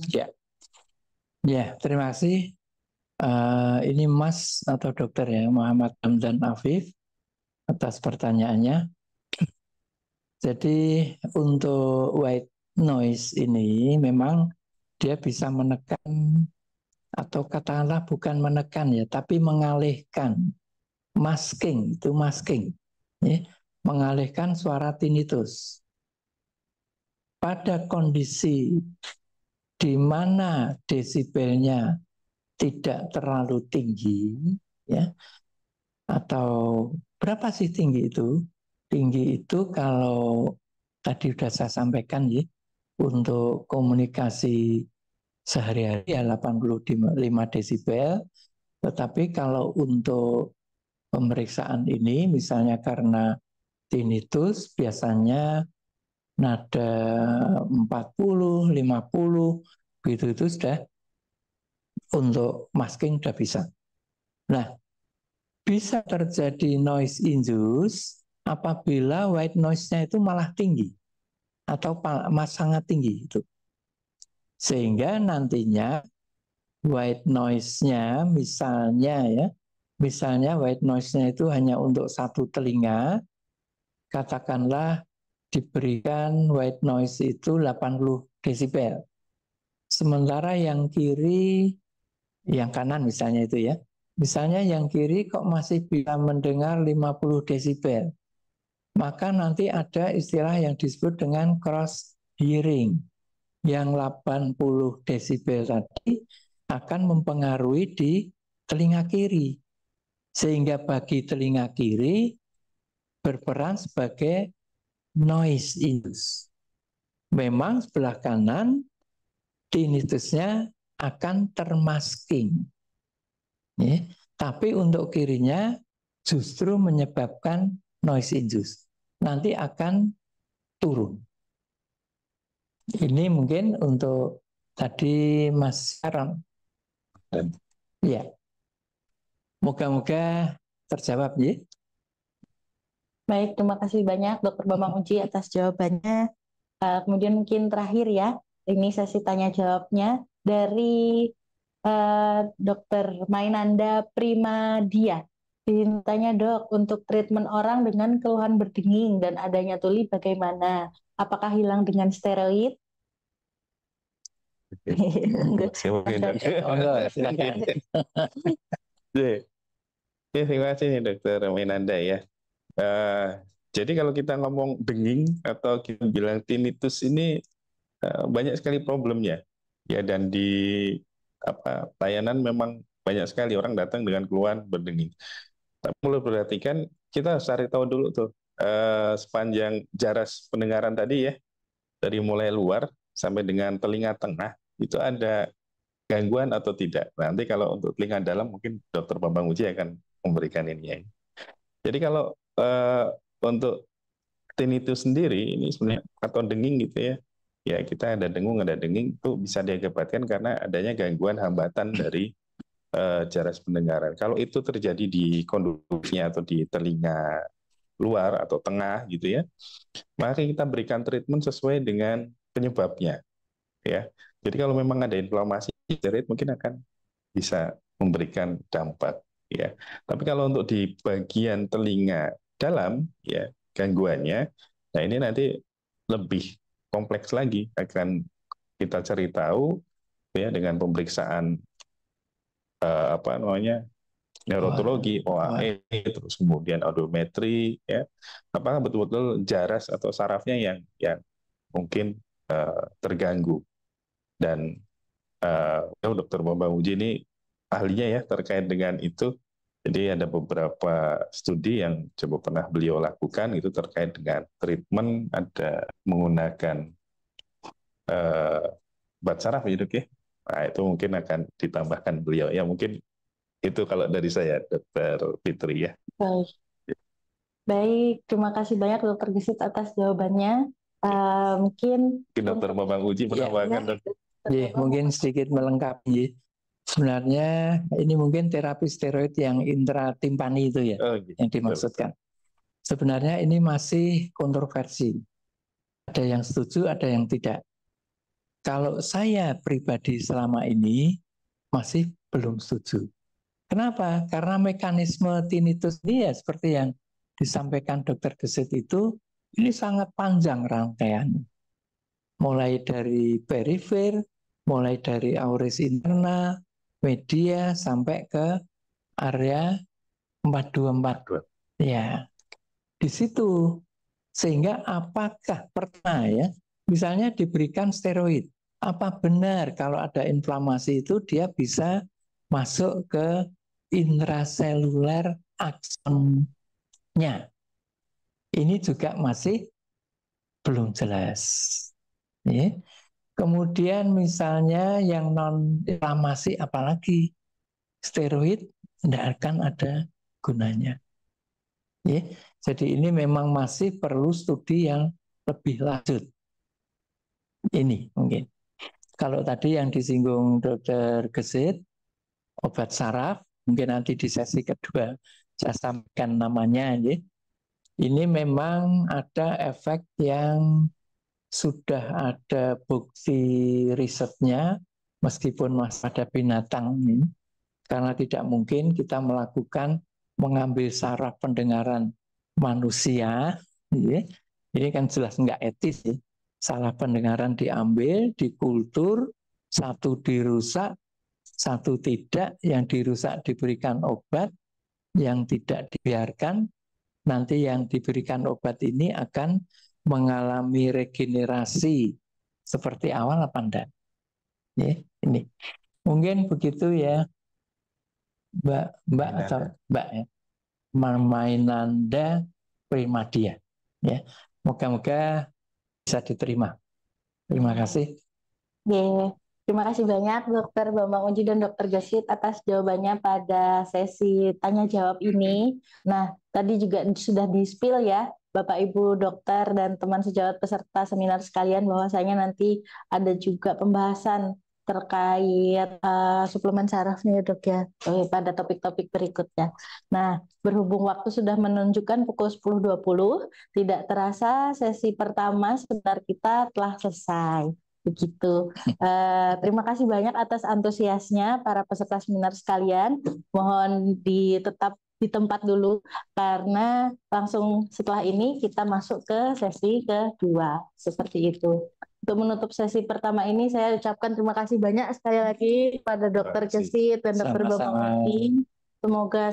Ya, terima kasih. Ini Mas atau dokter ya, Muhammad Ramdan Afif atas pertanyaannya. Jadi untuk white noise ini memang dia bisa menekan atau katakanlah bukan menekan ya, tapi mengalihkan, masking, itu masking, ya, mengalihkan suara tinnitus. Pada kondisi di mana desibelnya tidak terlalu tinggi, ya, atau berapa sih tinggi itu? Tinggi itu kalau tadi sudah saya sampaikan ya, untuk komunikasi sehari-hari ya 85 desibel, tetapi kalau untuk pemeriksaan ini misalnya karena tinnitus biasanya nada 40, 50, begitu itu sudah untuk masking sudah bisa. Nah, bisa terjadi noise induce apabila white noise-nya itu malah tinggi atau sangat tinggi itu. Sehingga nantinya white noise-nya misalnya white noise-nya itu hanya untuk satu telinga, katakanlah diberikan white noise itu 80 desibel. Sementara yang kiri, yang kanan misalnya itu ya, misalnya yang kiri kok masih bisa mendengar 50 desibel. Maka nanti ada istilah yang disebut dengan cross hearing. Yang 80 desibel tadi akan mempengaruhi di telinga kiri. Sehingga bagi telinga kiri berperan sebagai noise induce. Memang sebelah kanan tinnitusnya akan termasking. Ya, tapi untuk kirinya justru menyebabkan noise induce. Nanti akan turun. Ini mungkin untuk tadi Mas Aram. Ya. Moga-moga terjawab ya. Baik, terima kasih banyak Dokter Bambang Uci atas jawabannya. Kemudian mungkin terakhir ya, ini sesi tanya jawabnya dari Dokter Mainanda Primadia. Ditanya, Dok, untuk treatment orang dengan keluhan berdenging dan adanya tuli bagaimana? Apakah hilang dengan steroid? Enggak. Enggak, silakan. Ya, terima kasih Dokter Mainanda ya. Jadi kalau kita ngomong denging atau kita bilang tinnitus ini banyak sekali problemnya ya, dan di layanan memang banyak sekali orang datang dengan keluhan berdenging. Tapi perlu perhatikan, kita harus cari tahu dulu tuh sepanjang jaras pendengaran tadi ya, dari mulai luar sampai dengan telinga tengah itu ada gangguan atau tidak. Nanti kalau untuk telinga dalam mungkin Dokter Bambang Uji akan memberikan ini ya. Jadi kalau untuk tinnitus sendiri ini sebenarnya atau denging gitu ya, ya kita ada dengung ada denging itu bisa diakibatkan karena adanya gangguan hambatan dari jaras pendengaran. Kalau itu terjadi di kondusifnya atau di telinga luar atau tengah gitu ya, maka kita berikan treatment sesuai dengan penyebabnya ya. Jadi kalau memang ada inflamasi jerit mungkin akan bisa memberikan dampak ya. Tapi kalau untuk di bagian telinga dalam ya gangguannya, nah ini nanti lebih kompleks lagi, akan kita cari tahu ya dengan pemeriksaan neurologi, OAE, terus kemudian audiometri ya, apakah betul-betul jaras atau sarafnya yang mungkin terganggu. Dan Dokter Bambang Uji ini ahlinya ya terkait dengan itu. Jadi ada beberapa studi yang coba pernah beliau lakukan itu terkait dengan treatment, ada menggunakan obat saraf ya Dok ya. Nah itu mungkin akan ditambahkan beliau. Ya mungkin itu kalau dari saya, Dokter Fitri ya. Baik. Baik, terima kasih banyak Dokter Gesit atas jawabannya. Mungkin Dokter Bambang Uji menambahkan. Mungkin sedikit melengkapi. Sebenarnya ini mungkin terapi steroid yang intratimpani itu ya, yang dimaksudkan. Sebenarnya ini masih kontroversi. Ada yang setuju, ada yang tidak. Kalau saya pribadi selama ini masih belum setuju. Kenapa? Karena mekanisme tinnitus ini ya seperti yang disampaikan Dokter Gesit itu, ini sangat panjang rangkaian. Mulai dari perifer, mulai dari auris interna, media, sampai ke area 424. Ya, di situ. Sehingga apakah pertama ya, misalnya diberikan steroid, apa benar kalau ada inflamasi itu dia bisa masuk ke intraseluler aksonnya? Ini juga masih belum jelas. Ya. Kemudian misalnya yang non-inflamasi apalagi steroid tidak akan ada gunanya. Ya. Jadi ini memang masih perlu studi yang lebih lanjut. Ini mungkin. Kalau tadi yang disinggung Dokter Gesit, obat saraf, mungkin nanti di sesi kedua saya sampaikan namanya. Ya. Ini memang ada efek yang sudah ada bukti risetnya, meskipun masih pada binatang ini, karena tidak mungkin kita mengambil saraf pendengaran manusia, ya. Ini kan jelas nggak etis. Ya. Saraf pendengaran diambil, dikultur, satu dirusak, satu tidak, yang dirusak diberikan obat, yang tidak dibiarkan, nanti yang diberikan obat ini akan mengalami regenerasi seperti awal apa enggak? Ya, ini mungkin begitu ya, Mbak atau Mbak ya, Mainanda Primadia. Ya, moga-moga bisa diterima. Terima kasih. Terima kasih banyak Dokter Bambang Uji dan Dokter Gesit atas jawabannya pada sesi tanya jawab ini. Nah, tadi juga sudah di-spill ya Bapak Ibu dokter dan teman sejawat peserta seminar sekalian bahwasanya nanti ada juga pembahasan terkait suplemen saraf nih Dok ya pada topik-topik berikutnya. Nah, berhubung waktu sudah menunjukkan pukul 10.20, tidak terasa sesi pertama seminar kita telah selesai. Begitu. Terima kasih banyak atas antusiasnya para peserta seminar sekalian. Mohon tetap di tempat dulu karena langsung setelah ini kita masuk ke sesi kedua. Seperti itu. Untuk menutup sesi pertama ini saya ucapkan terima kasih banyak sekali lagi kepada Dr. Kesit dan Dr. Bambang Uci. Semoga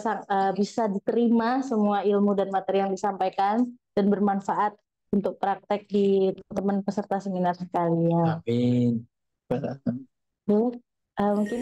bisa diterima semua ilmu dan materi yang disampaikan dan bermanfaat untuk praktek di teman peserta seminar sekalian. Amin. Mungkin